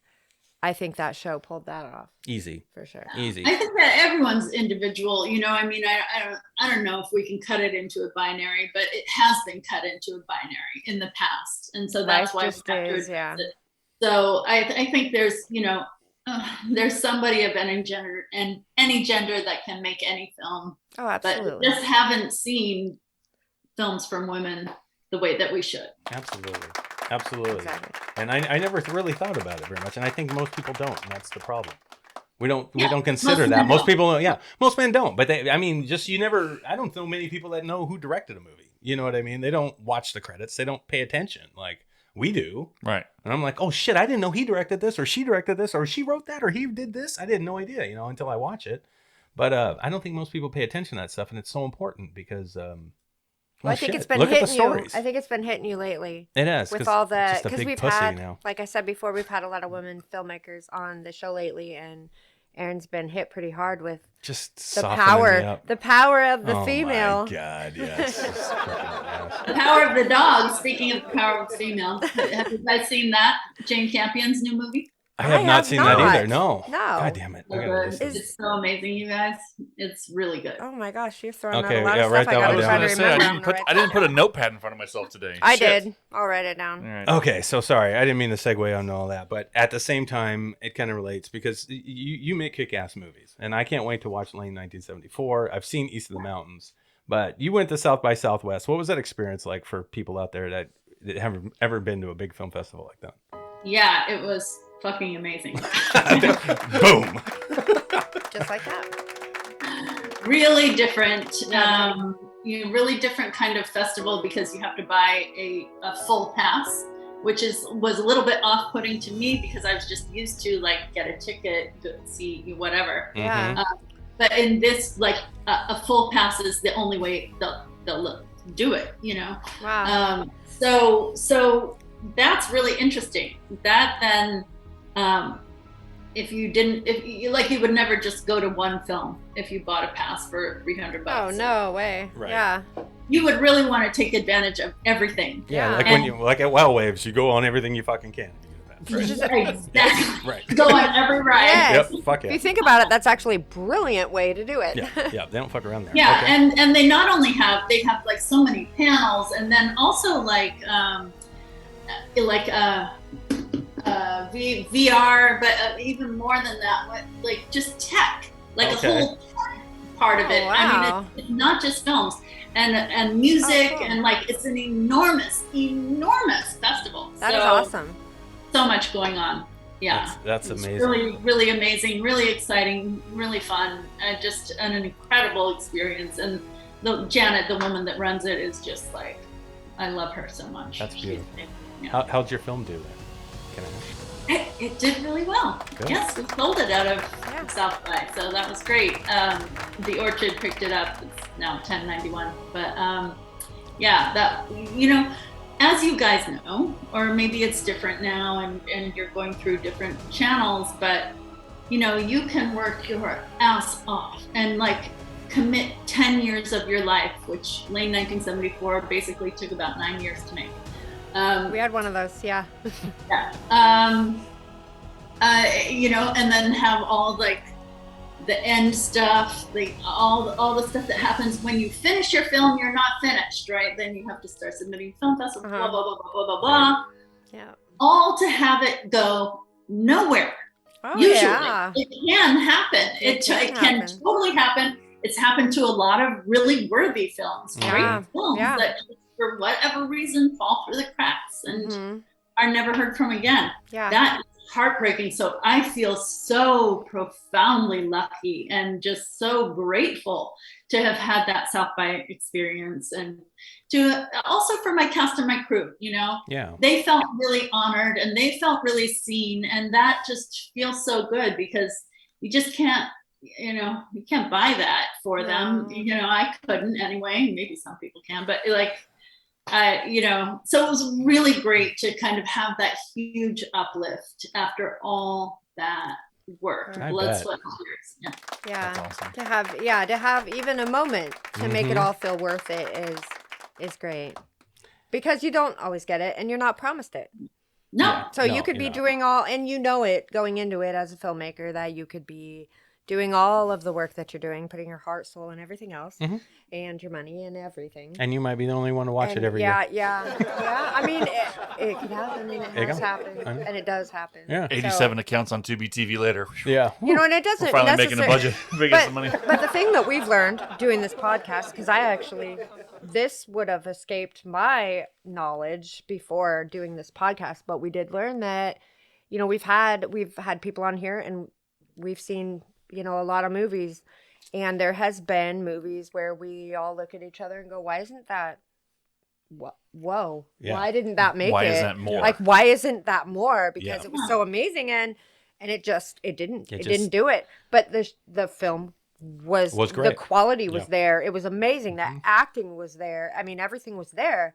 I think that show pulled that off. Easy. For sure. Easy. I think that everyone's individual. I mean, I don't know if we can cut it into a binary, but it has been cut into a binary in the past, and so that's why just is, yeah. So I think there's there's somebody of any gender that can make any film. Oh, absolutely. But just haven't seen films from women the way that we should. Absolutely. Exactly. And I never really thought about it very much, and I think most people don't, and that's the problem. We don't consider that. Most people, most men don't. But I don't know many people that know who directed a movie. You know what I mean? They don't watch the credits. They don't pay attention like we do. Right. And I'm like, oh shit, I didn't know he directed this, or she directed this, or she wrote that, or he did this. I didn't no idea, until I watch it. But I don't think most people pay attention to that stuff, and it's so important because I think it's been hitting you. I think it's been hitting you lately. It has. With all the, because we've had, like I said before, we've had a lot of women filmmakers on the show lately, and Aaron's been hit pretty hard with just the power of the female. Oh my God, yes. The power of the dog. Speaking of the power of the female, have you guys seen that? Jane Campion's new movie? I have not seen that either. No. God damn it. It's so amazing, you guys. It's really good. Oh my gosh, you're throwing out a lot of stuff. Write that one down. I didn't put a notepad in front of myself today. I did. I'll write it down. Right. Okay, so sorry. I didn't mean to segue on all that. But at the same time, it kind of relates because you make kick-ass movies. And I can't wait to watch Lane 1974. I've seen East of the Mountains. But you went to South by Southwest. What was that experience like for people out there that haven't ever been to a big film festival like that? Yeah, it was fucking amazing. Boom. Just like that. Really different. Really different kind of festival because you have to buy a full pass, which was a little bit off-putting to me because I was just used to like get a ticket, to see whatever. Yeah. But in this, like a full pass is the only way they'll do it. Wow. So that's really interesting. That then, if you would never just go to one film if you bought a pass for $300. Oh, no way. Right. Yeah. You would really want to take advantage of everything. Yeah, Yeah. like at Wow Waves, you go on everything you fucking can. Exactly. Right. Go on every ride. Yes. Yep. Fuck If yeah. you think about it, that's actually a brilliant way to do it. Yeah. They don't fuck around there. Yeah, Okay. and they not only have like so many panels, and then also like VR, but even more than that, like just tech, like a whole part of it. Wow. I mean, it's not just films and music, cool. and like it's an enormous festival. That is awesome. So much going on. Yeah, that's It's amazing. Really, really amazing, really exciting, really fun, just an incredible experience. And Janet, the woman that runs it, is just like, I love her so much. That's beautiful. Yeah. How'd your film do there? Can I ask? It did really well. Good. Yes, we sold it out of South by, so that was great. The Orchard picked it up. It's now $10.91. But that as you guys know, or maybe it's different now, and you're going through different channels, but you can work your ass off and like commit 10 years of your life, which Lane 1974 basically took about 9 years to make. We had one of those, yeah. Yeah. And then have all like the end stuff, like all the stuff that happens when you finish your film. You're not finished, right? Then you have to start submitting film festivals, blah blah blah blah blah blah. Yeah. All to have it go nowhere. Oh, Usually, yeah. it can happen. It can totally happen. It's happened to a lot of really worthy films, great films that for whatever reason fall through the cracks and are never heard from again. Yeah. That is heartbreaking. So I feel so profoundly lucky and just so grateful to have had that South by experience, and to also for my cast and my crew, they felt really honored and they felt really seen, and that just feels so good because you just can't, you can't buy that for them. I couldn't anyway, maybe some people can, but like, so it was really great to kind of have that huge uplift after all that work, blood, sweat, and tears. Yeah. That's awesome. To have even a moment to make it all feel worth it is great, because you don't always get it and you're not promised it. No. So you could be doing all, and it going into it as a filmmaker, that you could be doing all of the work that you're doing, putting your heart, soul, and everything else, and your money and everything. And you might be the only one to watch it every year. Yeah. I mean, it could happen, and it has happened, and it does happen. Yeah. 87 accounts on Tubi TV later. Yeah. And it doesn't We're finally making a budget, making some money. But the thing that we've learned doing this podcast, because this would have escaped my knowledge before doing this podcast, but we did learn that, we've had people on here, and we've seen, a lot of movies, and there has been movies where we all look at each other and go, why isn't that, whoa, why didn't that make it? Why isn't that more? Like, why isn't that more? Because it was so amazing, and it didn't do it. But the film was great. The quality was there. It was amazing. The acting was there. I mean, everything was there,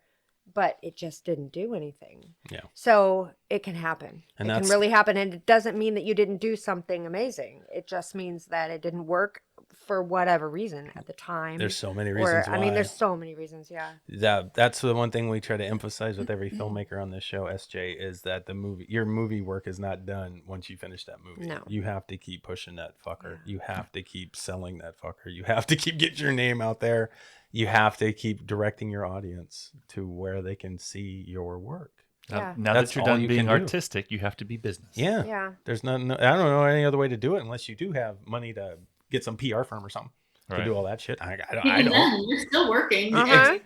but it just didn't do anything. Yeah. So it can happen. And it can really happen. And it doesn't mean that you didn't do something amazing. It just means that it didn't work for whatever reason at the time. There's so many reasons why. I mean, there's so many reasons, yeah. That's the one thing we try to emphasize with every filmmaker on this show, SJ, is that your movie work is not done once you finish that movie. No. You have to keep pushing that fucker. You have to keep selling that fucker. You have to keep getting your name out there. You have to keep directing your audience to where they can see your work. Now that you're done being artistic, you have to be business. Yeah. There's I don't know any other way to do it unless you do have money to get some PR firm or something. to do all that shit. I Even don't. then, you're still working.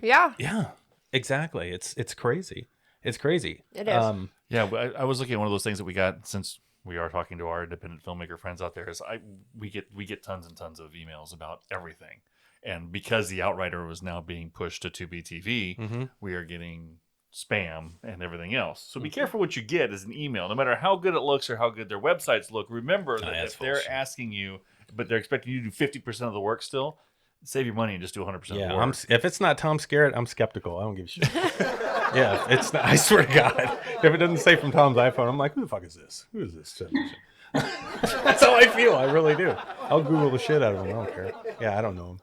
Yeah. Yeah, exactly. It's crazy. It's crazy. It is. Yeah, I was looking at one of those things that we got, since we are talking to our independent filmmaker friends out there. Is we get tons and tons of emails about everything, and because the Outrider was now being pushed to Tubi TV, we are getting spam and everything else. So be careful what you get as an email, no matter how good it looks or how good their websites look. Remember that if they're asking you, but they're expecting you to do 50% of the work still, save your money and just do 100% of the work. If it's not Tom Skerritt, I'm skeptical. I don't give a shit. Yeah, it's not, I swear to God, if it doesn't say from Tom's iPhone, I'm like, who the fuck is this? Who is this? That's how I feel. I really do. I'll Google the shit out of him. I don't care. Yeah, I don't know him.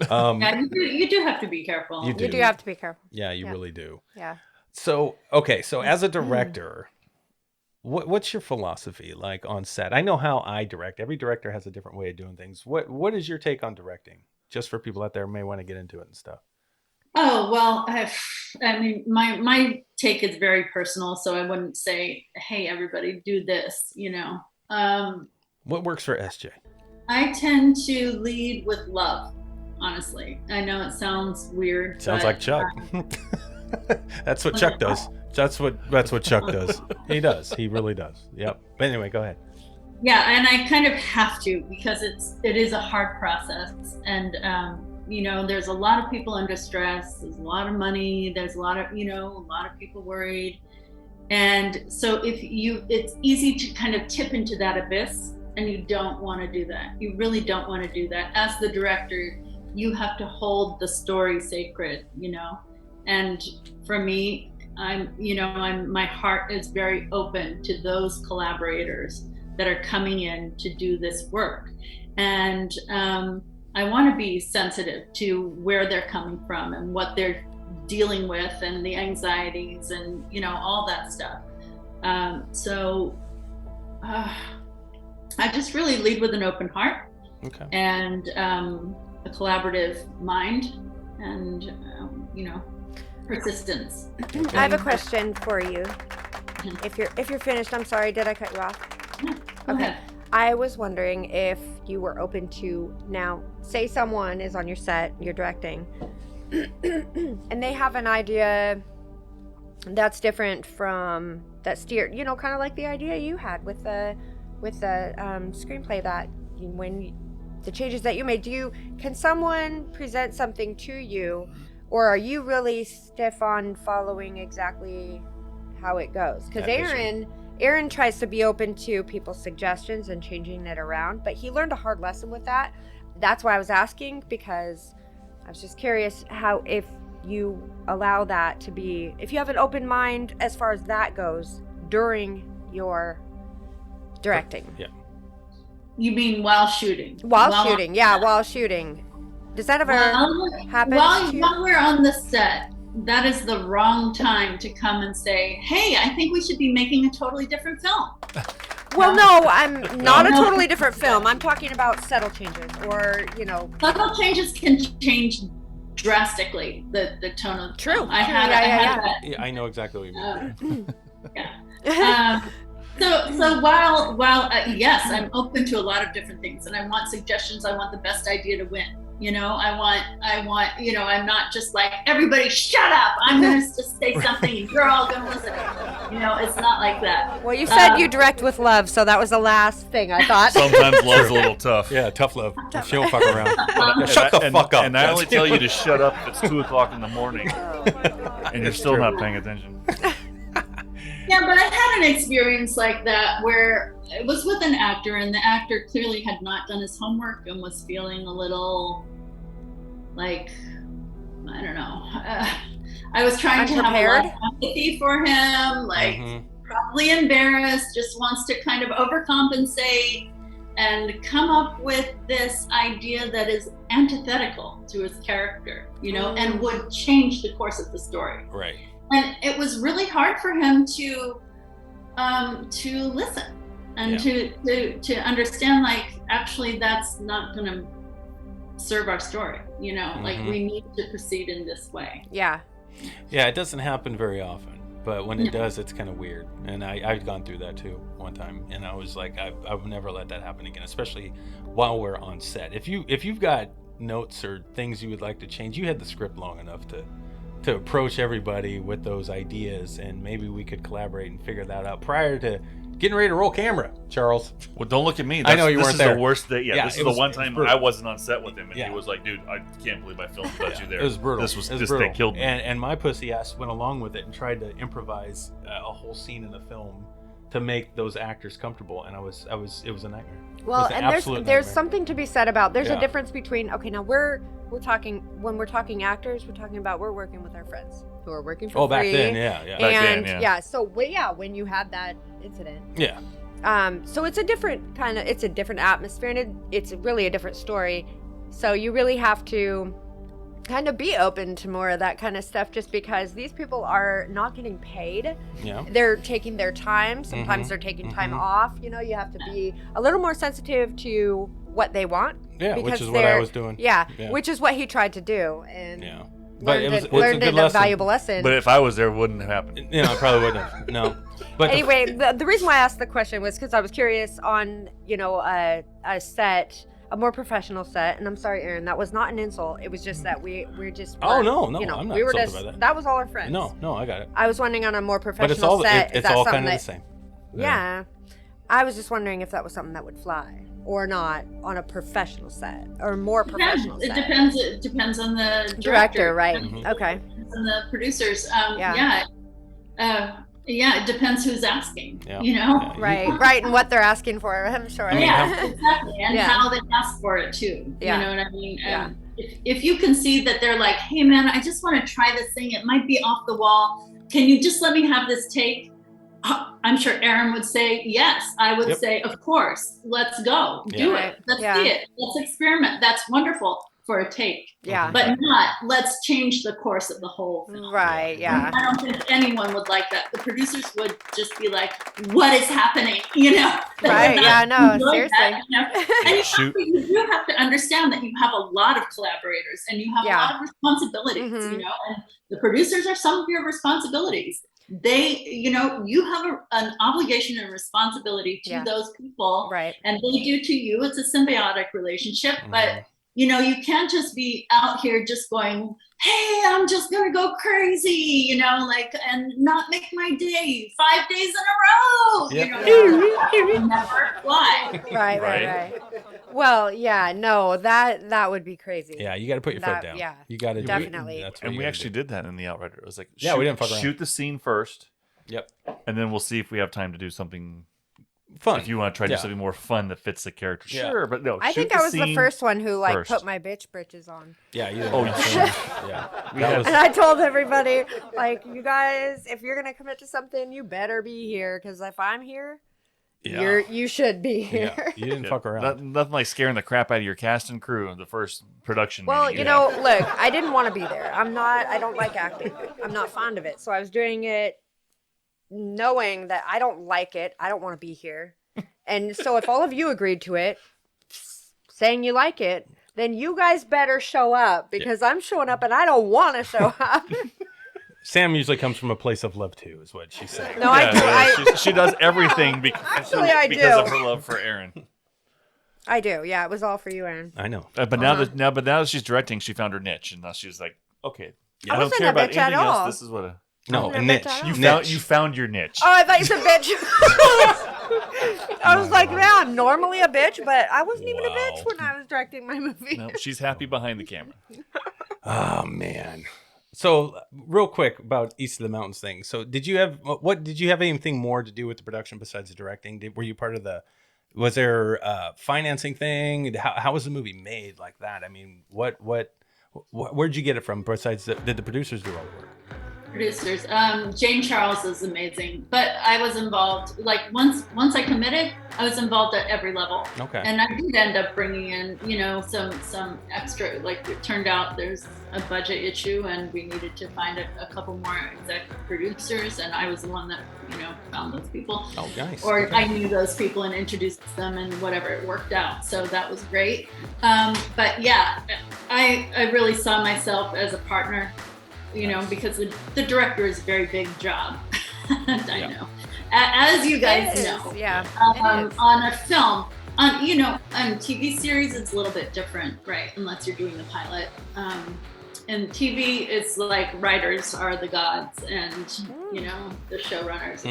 Yeah, you do have to be careful. You do have to be careful. Yeah, you really do. Yeah. So, okay, so as a director, what's your philosophy like on set? I know how I direct. Every director has a different way of doing things. What is your take on directing? Just for people out there who may want to get into it and stuff. Oh, well, I mean, my take is very personal, so I wouldn't say, hey, everybody do this, What works for SJ? I tend to lead with love, honestly. I know it sounds weird. Sounds like Chuck. That's what Chuck does. That's what Chuck does. He does. He really does. Yep. But anyway, go ahead. Yeah, and I kind of have to, because it is a hard process, and there's a lot of people under stress. There's a lot of money. There's a lot of people worried, and so it's easy to kind of tip into that abyss, and you don't want to do that. You really don't want to do that. As the director, you have to hold the story sacred, and for me, my heart is very open to those collaborators that are coming in to do this work, and I want to be sensitive to where they're coming from and what they're dealing with and the anxieties and all that stuff. So I just really lead with an open heart, and a collaborative mind, and persistence. I have a question for you. If you're finished, I'm sorry, did I cut you off? No, go Okay. ahead. I was wondering if you were open to, now, say someone is on your set, you're directing, and they have an idea that's different from that steered, kind of like the idea you had with the screenplay, that when the changes that you made, can someone present something to you, or are you really stiff on following exactly how it goes? Because Aaron tries to be open to people's suggestions and changing it around, but he learned a hard lesson with that. That's why I was asking, because I was just curious how, if you allow that to be, if you have an open mind as far as that goes during your directing. Yeah. You mean while shooting? While shooting. Does that ever happen? While we're on the set, that is the wrong time to come and say, hey, I think we should be making a totally different film. Well, no, I'm not a totally different film. I'm talking about subtle changes, or, Subtle changes can change drastically the tone of the True. film. I had that. Yeah, I know exactly what you mean. Yeah. So while yes, I'm open to a lot of different things, and I want suggestions. I want the best idea to win. I want, I'm not just like, everybody shut up, I'm going to just say something and you're all going to listen. It's not like that. Well, you said you direct with love, so that was the last thing I thought. Sometimes love's a little tough. Yeah, tough love. She'll fuck around. Shut the fuck up. And I only tell you to shut up if it's 2:00 in the morning, and you're still not paying attention. Yeah, but I had an experience like that where it was with an actor, and the actor clearly had not done his homework and was feeling a little like, I don't know. I was trying to have a lot of empathy for him, probably embarrassed, just wants to kind of overcompensate and come up with this idea that is antithetical to his character, and would change the course of the story. Right. And it was really hard for him to listen and to understand, like, actually that's not going to serve our story, like we need to proceed in this way. Yeah. Yeah, it doesn't happen very often. but when it does, it's kind of weird. And I've gone through that too one time, and I was like, I would never let that happen again, especially while we're on set. If you've got notes or things you would like to change, you had the script long enough to approach everybody with those ideas, and maybe we could collaborate and figure that out prior to getting ready to roll camera, Charles. Well, don't look at me. I know you weren't there. This is the worst day. Yeah, this is the one time brutal. I wasn't on set with him, and he was like, "Dude, I can't believe I filmed without you there." It was brutal. This was brutal. They killed me. And my pussy ass went along with it and tried to improvise a whole scene in the film to make those actors comfortable, and it was a nightmare. Well, an and there's something to be said about there's Yeah. a difference between now we're talking when we're talking actors, we're talking about we're working with our friends who are working for free. Back then, yeah. And Back then. so when you had that incident. Yeah. So it's a different it's a different atmosphere, and it's really a different story. So you really have to kind of be open to more of that kind of stuff, just because these people are not getting paid. Yeah. They're taking their time. Sometimes they're taking time off. You have to be a little more sensitive to what they want. Yeah, which is what I was doing. Yeah, which is what he tried to do, and But learned a good a lesson. valuable lesson. But if I was there, it wouldn't have happened. I probably wouldn't have. No. But anyway, the reason why I asked the question was because I was curious on, a set, a more professional set. And I'm sorry, Aaron, that was not an insult. It was just that we're just. Oh, no, I'm not we were insulted just, by that. That was all our friends. No, I got it. I was wondering on a more professional But it's all set. it's all kind of the same. Yeah. I was just wondering if that was something that would fly or not on a professional set or more professional set. It depends on the director, right? It Okay. depends on the producers. It depends who's asking. Yeah. Right, and what they're asking for, I'm sure. Exactly, and how they ask for it too. Yeah. You know what I mean? And if you can see that they're like, hey man, I just want to try this thing. It might be off the wall. Can you just let me have this take? I'm sure Aaron would say yes. I would say, of course, let's go. Do it. Let's see it. Let's experiment. That's wonderful for a take. Yeah. But not, let's change the course of the whole film. Right, yeah. I don't think anyone would like that. The producers would just be like, what is happening? Right, yeah, no, seriously. And you do have to understand that you have a lot of collaborators and you have a lot of responsibilities, and the producers are some of your responsibilities. They, you have an obligation and responsibility to those people, right? And they do to you. It's a symbiotic relationship, but you can't just be out here just going, hey, I'm just gonna go crazy, and not make my day 5 days in a row. Never fly. Right. Well, no, that would be crazy. Yeah, you got to put your foot down. Yeah, you got to definitely. And we actually did that in The Outrider. It was like, we didn't fuck around. Shoot the scene first. Yep. And then we'll see if we have time to do something fun. If you want to try to do something more fun that fits the character, sure. But no, I think I was the first one who put my bitch britches on. Yeah, you did. And I told everybody, you guys, if you're gonna commit to something, you better be here, because if I'm here, you should be here. Yeah. You didn't fuck around. Nothing like scaring the crap out of your cast and crew in the first production. Well, look, I didn't want to be there. I don't like acting. I'm not fond of it. So I was doing it knowing that I don't like it. I don't want to be here. And so if all of you agreed to it, saying you like it, then you guys better show up, because I'm showing up and I don't want to show up. Sam usually comes from a place of love too, is what she's saying. No, I do. She does everything because of her love for Aaron. I do. Yeah, it was all for you, Aaron. I know. But now that she's directing, she found her niche, and now she's like, okay, I don't care about anything else. This is what a niche. You found your niche. Oh, I thought you said bitch. I was like, man, I'm normally a bitch, but I wasn't even a bitch when I was directing my movie. No, she's happy behind the camera. Oh man. So real quick about East of the Mountains thing. So did you have anything more to do with the production besides the directing? Were you part of was there a financing thing? How was the movie made like that? I mean, where'd you get it from besides did the producers do all the work? Producers. Jane Charles is amazing, but I was involved. Once I committed, I was involved at every level. Okay. And I did end up bringing in, some extra. It turned out there's a budget issue, and we needed to find a couple more executive producers, and I was the one that found those people. Oh, nice. Or I knew those people and introduced them, and whatever, it worked out. So that was great. But yeah, I really saw myself as a partner. Because the director is a very big job. dino, as you guys It know. is, yeah. It is. On a film, on TV series, it's a little bit different, right? Unless you're doing the pilot. In TV, it's like writers are the gods, and the showrunners.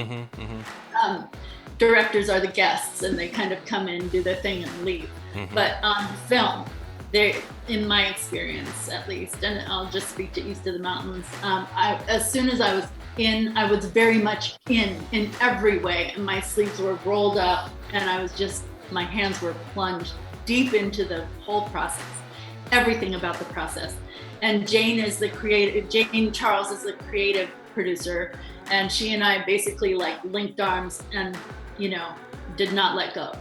Directors are the guests, and they kind of come in, do their thing, and leave. But on film, they, in my experience at least, and I'll just speak to East of the Mountains. As soon as I was in, I was very much in every way, and my sleeves were rolled up, and my hands were plunged deep into the whole process, everything about the process. And Jane Charles is the creative producer, and she and I basically like linked arms and did not let go.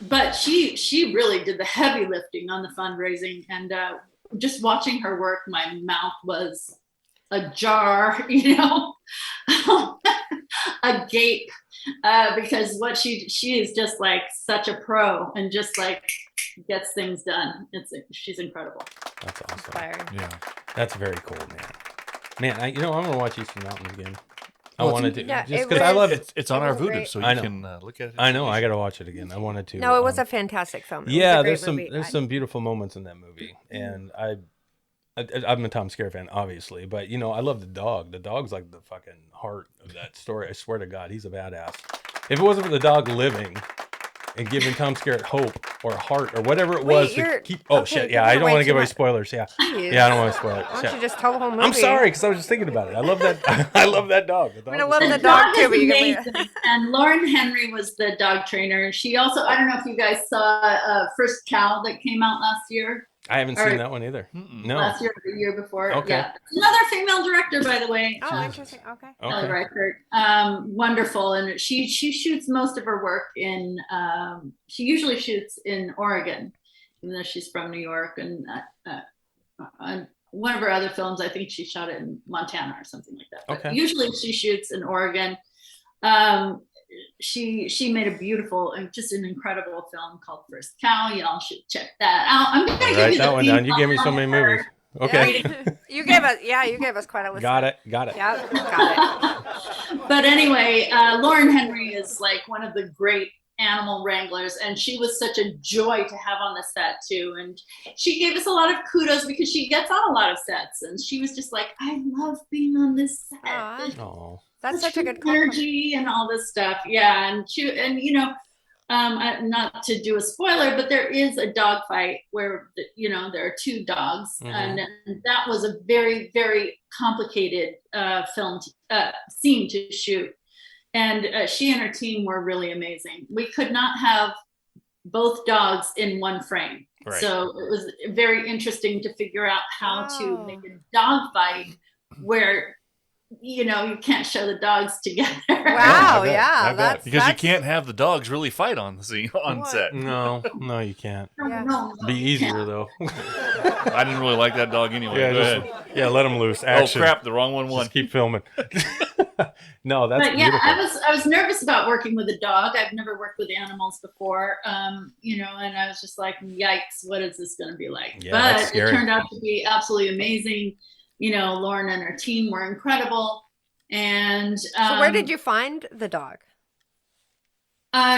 But she really did the heavy lifting on the fundraising, and just watching her work, my mouth was ajar, agape, because what she is just like such a pro, and just like gets things done. She's incredible. That's awesome. Inspiring. Yeah, that's very cool, man. I'm gonna watch East of the Mountains again. I wanted to, just because I love it. It's on our Vudu, so you can look at it. I know. I got to watch it again. I wanted to. No, it was a fantastic film. There's some beautiful moments in that movie, and I'm a Tom Skerritt fan, obviously, but I love the dog. The dog's like the fucking heart of that story. I swear to God, he's a badass. If it wasn't for the dog living and giving Tom Skerritt hope or heart or whatever it was to keep. Oh shit! Yeah, I don't want to give away spoilers. Yeah, I don't want to spoil it. Why don't you just tell the whole movie? I'm sorry, because I was just thinking about it. I love that. I love that dog. I love the dog too, but you can. And Lauren Henry was the dog trainer. She also, I don't know if you guys saw First Cow that came out last year. I haven't seen that one either. No. Last year or the year before. Okay. Yeah. Another female director, by the way. Oh, interesting. Okay. Reichert. Wonderful. And she shoots most of her work in, she usually shoots in Oregon, even though she's from New York. And one of her other films, I think she shot it in Montana or something like that. But usually she shoots in Oregon. She made a beautiful and just an incredible film called First Cow. Y'all should check that out. I'm gonna give you that one down. You gave me so many movies. Okay. You gave us quite a list. Got it. Yeah, got it. But anyway, Lauren Henry is like one of the great animal wranglers, and she was such a joy to have on the set too. And she gave us a lot of kudos because she gets on a lot of sets, and she was just like, I love being on this set. Aww. That's such a good energy and all this stuff. Yeah. And not to do a spoiler, but there is a dog fight where, there are two dogs. And that was a very, very complicated scene to shoot. And she and her team were really amazing. We could not have both dogs in one frame. Right. So it was very interesting to figure out how to make a dog fight where you can't show the dogs together. Wow, that's because you can't have the dogs really fight on set. No, you can't. No, be easier though. I didn't really like that dog anyway. Yeah, let him loose. Action. Oh crap, the wrong one won. Just keep filming. No, that's beautiful. I was nervous about working with a dog. I've never worked with animals before. And I was just like, yikes, what is this going to be like? Yeah, but it turned out to be absolutely amazing. Lauren and her team were incredible. And so where did you find the dog?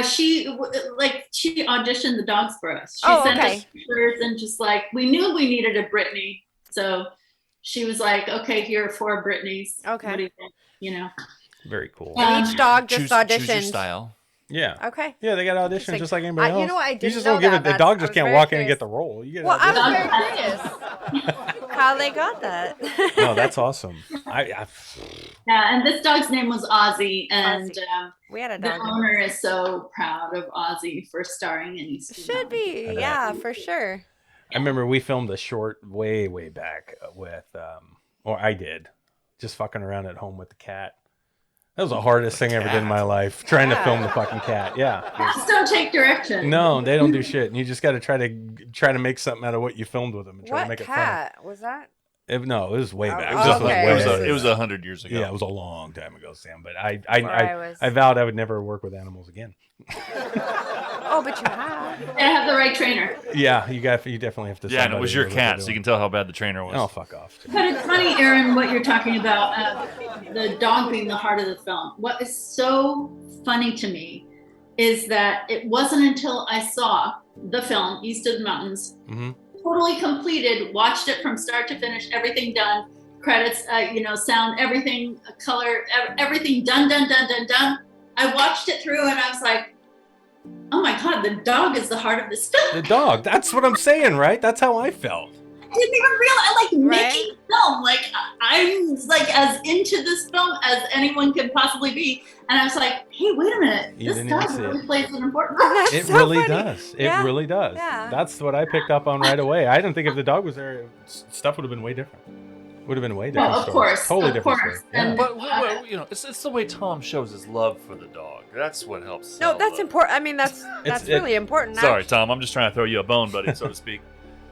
She auditioned the dogs for us. She sent us pictures and just like, we knew we needed a Brittany. So she was like, okay, here are 4 Brittany's. Okay. What do you think? Very cool. And each dog just auditioned. Choose your style. Yeah. Okay. Yeah, they got auditioned just like anybody else. You know what? I didn't you just know don't give that. it. The dog just can't walk in and get the role. You get I was very curious how they got that. No, that's awesome. Yeah, and this dog's name was Ozzy, and we had a dog. The owner is so proud of Ozzy for starring in East. Should be, yeah, for sure. I remember we filmed a short way back with, or I did, just fucking around at home with the cat. That was the hardest thing I ever did in my life, trying to film the fucking cat. Yeah. Cats don't take direction. No, they don't do shit. And you just got to try to make something out of what you filmed with them and try to make it fun. What cat was that? No, it was way Oh, back. okay. It was 100 years ago. Yeah, it was a long time ago, Sam. But I I vowed I would never work with animals again. Oh, but you have. You gotta have the right trainer. Yeah, you definitely have to. Yeah, and it was your cat, so you can tell how bad the trainer was. Oh, fuck off. But it's funny, Aaron, what you're talking about, the dog being the heart of the film. What is so funny to me is that it wasn't until I saw the film, East of the Mountains, totally completed, watched it from start to finish, everything done, credits, sound, everything, color, everything done. I watched it through and I was like, oh my God, the dog is the heart of this film. The dog. That's what I'm saying, right? That's how I felt. I didn't even realize, making film, I'm as into this film as anyone could possibly be. And I was like, hey, wait a minute. This dog really plays an important role. It so really funny. does. It really does. Yeah. That's what I picked up on right away. I didn't think if the dog was there, stuff would have been way different. Would have been way different. Of course. Totally different story. And But it's the way Tom shows his love for the dog. That's what helps. No, that's important. I mean, that's really important. Sorry, Tom. I'm just trying to throw you a bone, buddy, so to speak.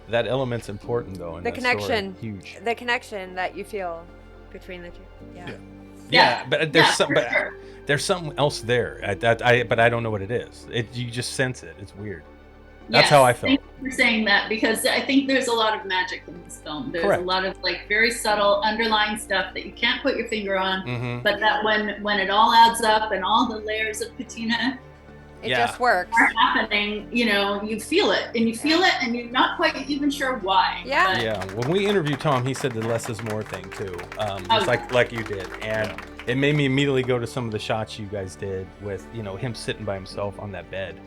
That element's important, though. In The that connection. story. Huge. The connection that you feel between the two. Yeah, but there's sure. there's something else there. But I don't know what it is. You just sense it. It's weird. That's how I felt. Thank you for saying that, because I think there's a lot of magic in this film. There's a lot of very subtle underlying stuff that you can't put your finger on, but that when it all adds up and all the layers of patina it just works. are happening, you feel it, and you're not quite even sure why. Yeah. Yeah. When we interviewed Tom, he said the less is more thing too, just like you did, and it made me immediately go to some of the shots you guys did with him sitting by himself on that bed.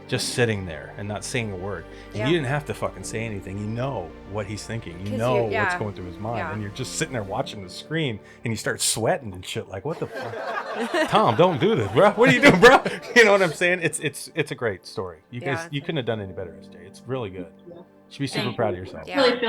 Just sitting there and not saying a word. And you didn't have to fucking say anything. You know what he's thinking. You know what's going through his mind. And you're just sitting there watching the screen and you start sweating and shit. Like, what the fuck? Tom, don't do this, bro. What are you doing, bro? You know what I'm saying? It's a great story. You guys, you couldn't have done any better, SJ. It's really good. You should be super proud of yourself. I really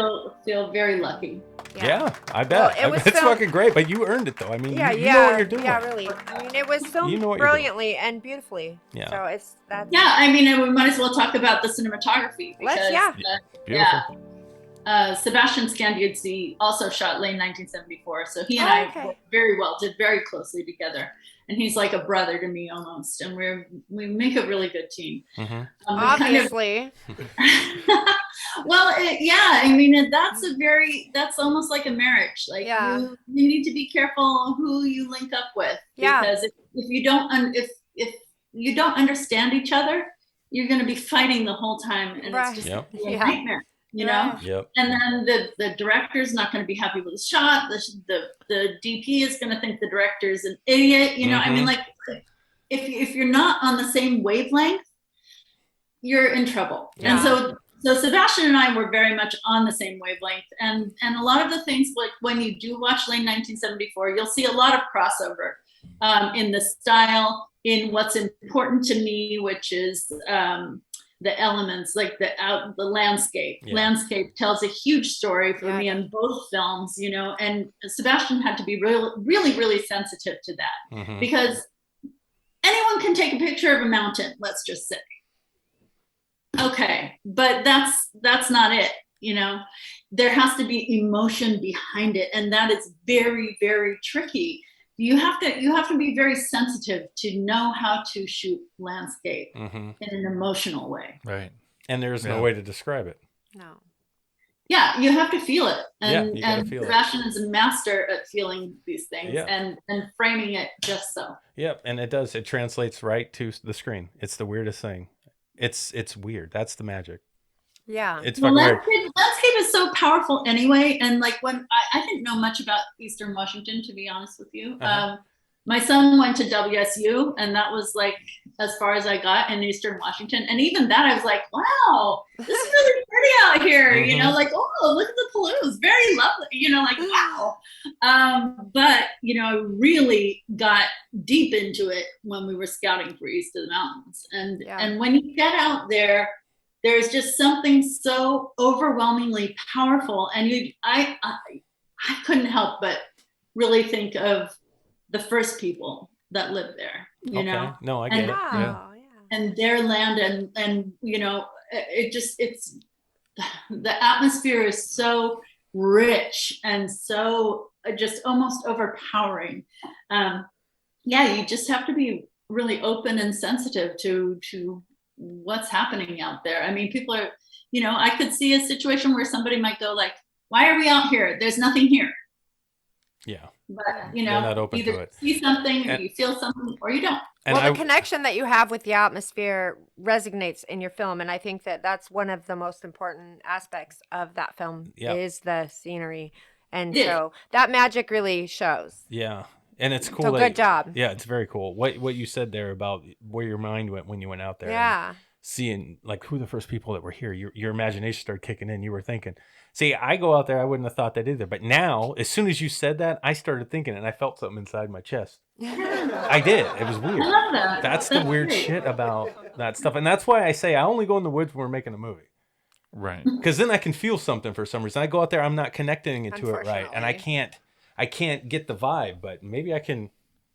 feel very lucky. Yeah, I bet. Well, it's fucking great, but you earned it, though. I mean, you know what you're doing. Yeah, really. I mean, it was filmed brilliantly and beautifully. Yeah. So that's. Yeah, I mean, we might as well talk about the cinematography. Because, Beautiful. Sebastian Scandiuzzi also shot late 1974, so he and I worked did very closely together. And he's like a brother to me almost, and we make a really good team. Obviously. Well, I mean, that's almost like a marriage. Like you need to be careful who you link up with, because if you don't understand each other, you're going to be fighting the whole time, and it's just a nightmare. And then the director's not going to be happy with the shot. The DP is going to think the director's an idiot. I mean, like if you're not on the same wavelength, you're in trouble. And so Sebastian and I were very much on the same wavelength, and a lot of the things, like when you do watch Lane 1974, you'll see a lot of crossover in the style, in what's important to me, which is the elements, like the landscape. Landscape tells a huge story for me in both films, and Sebastian had to be really, really sensitive to that, because anyone can take a picture of a mountain, let's just say. Okay, but that's not it. There has to be emotion behind it, and that is very, very tricky. You have to be very sensitive to know how to shoot landscape in an emotional way. Right. And there's no way to describe it. No. Yeah, you have to feel it. And Sebastian is a master at feeling these things and framing it just so. Yep, and it does. It translates right to the screen. It's the weirdest thing. It's weird. That's the magic. Yeah. It's fucking weird. Landscape is so powerful anyway. And like when I didn't know much about Eastern Washington, to be honest with you. My son went to WSU, and that was like as far as I got in Eastern Washington. And even that, I was like, wow, this is really pretty out here. Like, oh, look at the Palouse, very lovely. Like, wow. But I really got deep into it when we were scouting for East of the Mountains. And when you get out there, there's just something so overwhelmingly powerful. And I couldn't help but really think of the first people that lived there, No, I get it. Yeah. And their land, and it's the atmosphere is so rich and so just almost overpowering. You just have to be really open and sensitive to what's happening out there. I mean, people are, I could see a situation where somebody might go like, why are we out here? There's nothing here. Yeah. But, They're not open to either it. see something, or you feel something, or you don't. Well, the connection that you have with the atmosphere resonates in your film. And I think that that's one of the most important aspects of that film is the scenery. And so that magic really shows. Yeah. And it's cool. So good job. Yeah, it's very cool. What you said there about where your mind went when you went out there. Yeah. And seeing like who the first people that were here, your imagination started kicking in. You were thinking, see, I go out there, I wouldn't have thought that either. But now, as soon as you said that, I started thinking, and I felt something inside my chest. I did. It was weird. I love that. That's the weird shit about that stuff. And that's why I say I only go in the woods when we're making a movie. Right. Because then I can feel something for some reason. I go out there, I'm not connecting it to it right. And I can't get the vibe, but maybe I can.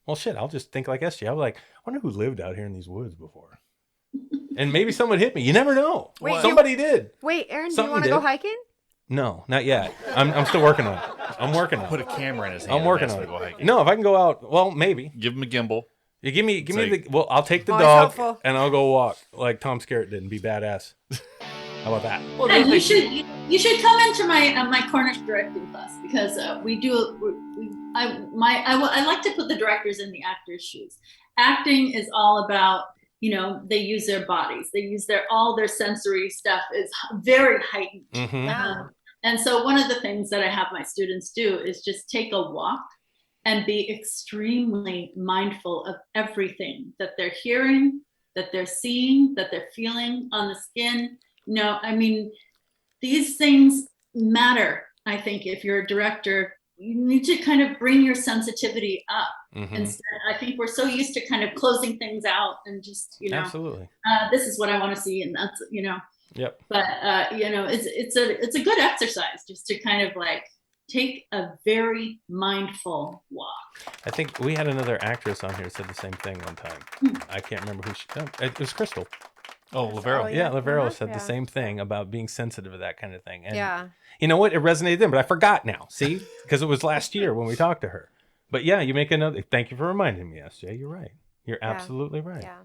Well, shit, I'll just think like SJ. I'm like, I wonder who lived out here in these woods before. And maybe someone hit me. You never know. Wait, somebody did. Wait, Aaron, do you Something want to go hiking? No, not yet. I'm still working on it. I'm working on it. Put a camera in his hand. I'm working on it. No, if I can go out, well, maybe. Give him a gimbal. You give me like, the. Well, I'll take the Oh, dog it's helpful. and I'll go walk like Tom Skerritt did and be badass. How about that? Well, Yeah, you should come into my Cornish directing class, because I like to put the directors in the actors' shoes. Acting is all about, they use their bodies, they use all their sensory stuff is very heightened. Mm-hmm. And so one of the things that I have my students do is just take a walk and be extremely mindful of everything that they're hearing, that they're seeing, that they're feeling on the skin. I mean, these things matter. I think if you're a director, you need to kind of bring your sensitivity up. Mm-hmm. Instead, I think we're so used to kind of closing things out and just, Absolutely. This is what I want to see, and that's, Yep. But it's a good exercise just to kind of like take a very mindful walk. I think we had another actress on here that said the same thing one time. I can't remember who it was. Crystal. Oh, Lavero. Yeah, Lavero said the same thing about being sensitive to that kind of thing. And you know what? It resonated then, but I forgot now. See? Because it was last year when we talked to her. But yeah, you make another. Thank you for reminding me, SJ. You're right. You're absolutely right. Yeah.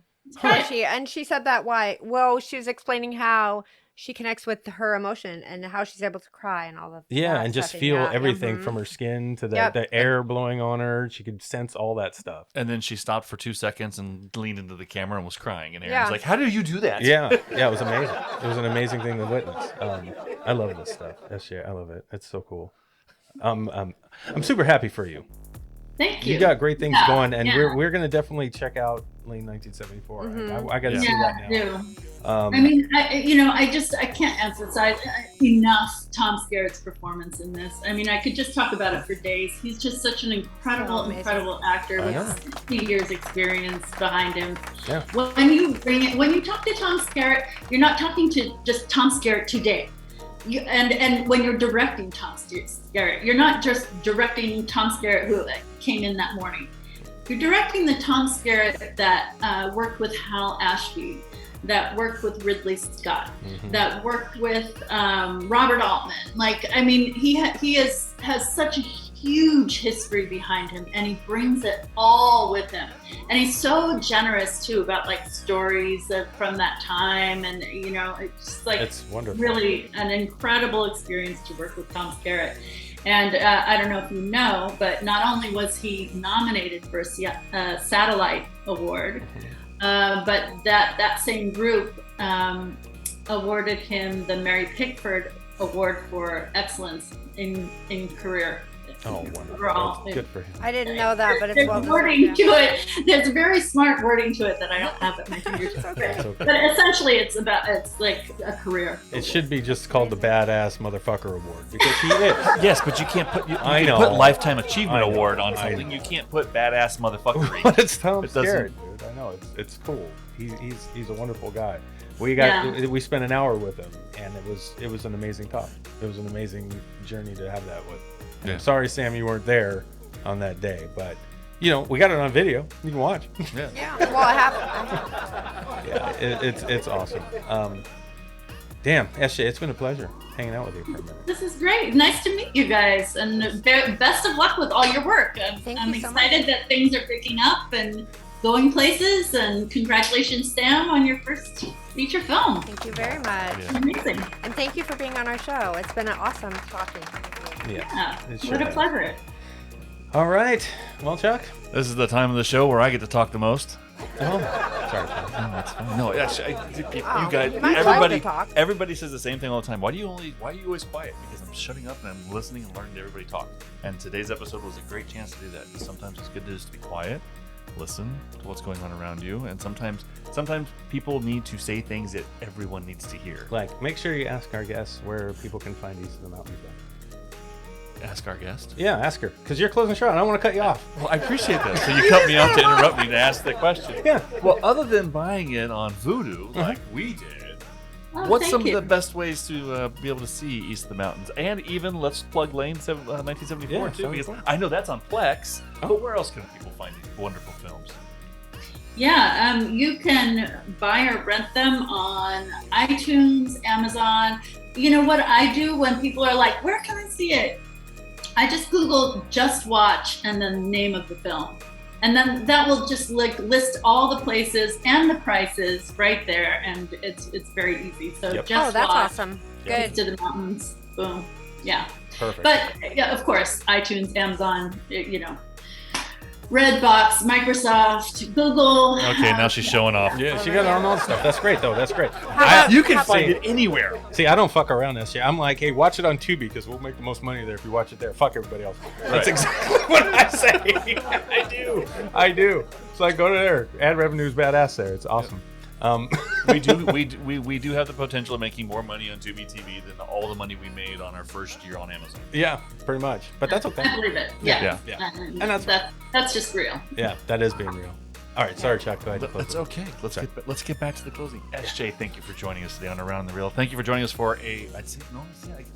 She said that why? Well, she was explaining how she connects with her emotion and how she's able to cry and all of that. Yeah, and just stuff. feel everything from her skin to the air blowing on her. She could sense all that stuff. And then she stopped for 2 seconds and leaned into the camera and was crying. And Aaron was like, how did you do that? Yeah, it was amazing. It was an amazing thing to witness. I love this stuff. I love it. It's so cool. I'm super happy for you. Thank you. You got great things going, and we're going to definitely check out Lane 1974. Mm-hmm. I got to see that now. I mean, I can't emphasize enough Tom Skerritt's performance in this. I mean, I could just talk about it for days. He's just such an incredible actor with 60 years experience behind him. Yeah. When you talk to Tom Skerritt, you're not talking to just Tom Skerritt today. And when you're directing Tom Skerritt, you're not just directing Tom Skerritt who came in that morning. You're directing the Tom Skerritt that worked with Hal Ashby, that worked with Ridley Scott, that worked with Robert Altman. Like, I mean, he has such a huge history behind him, and he brings it all with him. And he's so generous too about like stories from that time, and it's just like it's wonderful. Really an incredible experience to work with Tom Skerritt. And I don't know if you know, but not only was he nominated for a Satellite Award, but that same group awarded him the Mary Pickford Award for Excellence in Career. Oh, wonderful. That's good for him. I didn't know that, but it's there's wording to it. There's a very smart wording to it that I don't have at my fingertips. Okay. But essentially, it's like a career. It should be just called the Badass Motherfucker Award, because he is. Yes, but you can't put put Lifetime Achievement Award on something. You can't put Badass Motherfucker. But it's Tom Skerritt, dude. I know it's cool. He's a wonderful guy. We spent an hour with him, and it was an amazing talk. It was an amazing journey to have that with. Yeah. I'm sorry, Sam, you weren't there on that day, but we got it on video. You can watch. Yeah. Well, I have. Yeah, it's awesome. Damn, SJ, it's been a pleasure. hanging out with you for a minute. This is great. Nice to meet you guys, and best of luck with all your work. I'm excited that things are picking up and going places, and congratulations, Sam, on your first feature film. Thank you very much. Yeah. Amazing. And thank you for being on our show. It's been awesome talking. Yeah. What a pleasure. All right. Well, Chuck. This is the time of the show where I get to talk the most. Oh, sorry, Chuck. No, that's fine. No, actually, you guys, you might like to talk. everybody says the same thing all the time. Why are you always quiet? Because I'm shutting up and I'm listening and learning to everybody talk. And today's episode was a great chance to do that. Sometimes it's good to just be quiet, listen to what's going on around you, and sometimes people need to say things that everyone needs to hear. Like, make sure you ask our guests where people can find East of the Mountains. Ask our guest. Yeah, ask her, because you're closing the show. I don't want to cut you off. Well, I appreciate that. So you cut me off to interrupt me to ask the question. Yeah. Well, other than buying it on Vudu, like we did, what's some of the best ways to be able to see East of the Mountains? And even let's plug Lane 1974 too, because I know that's on Plex. But where else can people find these wonderful films? Yeah, you can buy or rent them on iTunes, Amazon. You know what I do when people are like, "Where can I see it?" I just Google "Just Watch" and then the name of the film. And then that will just list all the places and the prices right there. And it's very easy. So Just that's Watch. Awesome. Good. To the Mountains. Boom. Yeah. Perfect. But yeah, of course, iTunes, Amazon, Redbox, Microsoft, Google. Okay, now she's showing off. Yeah, she got all that stuff. That's great, though. That's great. You can find it anywhere. See, I don't fuck around this shit. I'm like, hey, watch it on Tubi because we'll make the most money there if you watch it there. Fuck everybody else. That's exactly what I say. I do. So I go to there. Ad revenue is badass there. It's awesome. we do have the potential of making more money on Tubi TV than all the money we made on our first year on Amazon. Yeah, pretty much. But that's okay. I believe it. Yeah. And that's just real. Yeah, that is being real. All right, sorry, Chuck. Go ahead. That's okay. Let's get back to the closing. SJ, thank you for joining us today on Around the Reel. Thank you for joining us for I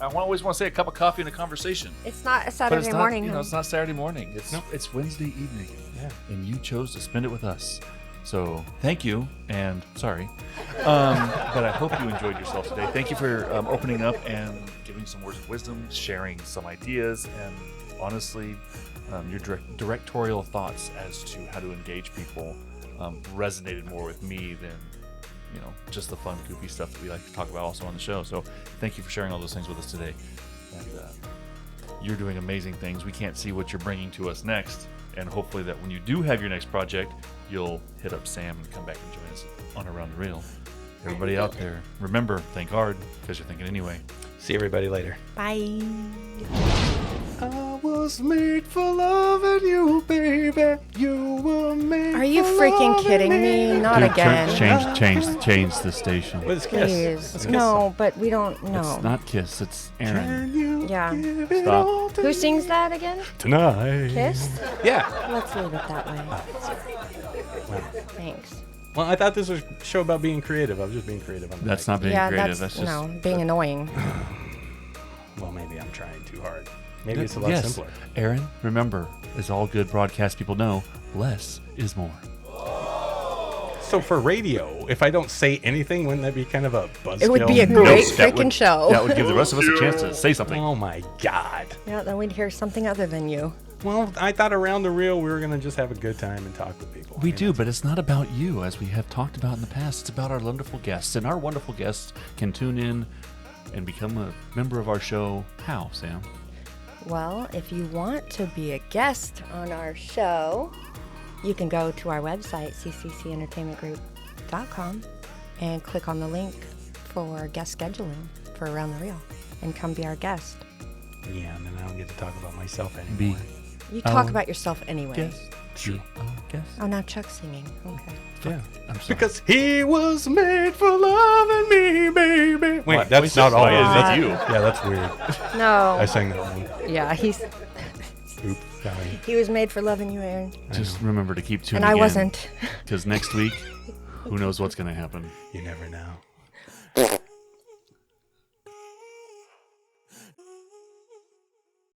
always want to say a cup of coffee and a conversation. It's not a Saturday morning. It's not Saturday morning. It's Wednesday evening. Yeah. And you chose to spend it with us. So thank you, and sorry, but I hope you enjoyed yourself today. Thank you for opening up and giving some words of wisdom, sharing some ideas, and honestly, your directorial thoughts as to how to engage people resonated more with me than just the fun, goofy stuff that we like to talk about also on the show. So thank you for sharing all those things with us today, and you're doing amazing things. We can't see what you're bringing to us next. And hopefully that when you do have your next project, you'll hit up Sam and come back and join us on Around the Reel. Everybody out there, remember, think hard, because you're thinking anyway. See everybody later. Bye. I was made for loving you, baby. You were made. Are you freaking kidding me? Not again. Change the station. But it's Kiss. Please. It's No, but we don't know. It's not Kiss, it's Aaron. Yeah. Stop. Who sings that again? Tonight. Kiss? Yeah. Let's leave it that way. Well, Thanks. well, I thought this was a show about being creative. I was just being creative. That's not being creative. That's just being annoying. Well, maybe I'm trying too hard. Maybe it's a lot simpler. Aaron, remember, as all good broadcast people know, less is more. So for radio, if I don't say anything, wouldn't that be kind of a buzzkill? It would be a great freaking show. That would give the rest of us a chance to say something. Oh my God. Yeah, then we'd hear something other than you. Well, I thought Around the Reel we were going to just have a good time and talk with people. We do, but it's not about you, as we have talked about in the past. It's about our wonderful guests, and our wonderful guests can tune in and become a member of our show. How, Sam? Well, if you want to be a guest on our show, you can go to our website, cccentertainmentgroup.com, and click on the link for guest scheduling for Around the Reel, and come be our guest. Yeah, and then I don't get to talk about myself anymore. You talk about yourself anyway. Guess. True. Oh, now Chuck's singing. Okay. Yeah. I'm sorry. Because he was made for loving me, baby. Wait, What? that's not all. That's you. Yeah, that's weird. No. I sang that wrong. Yeah, Oops, sorry. he was made for loving you, Aaron. Just remember to keep tuning And I in. wasn't. Because next week, who knows what's going to happen. You never know.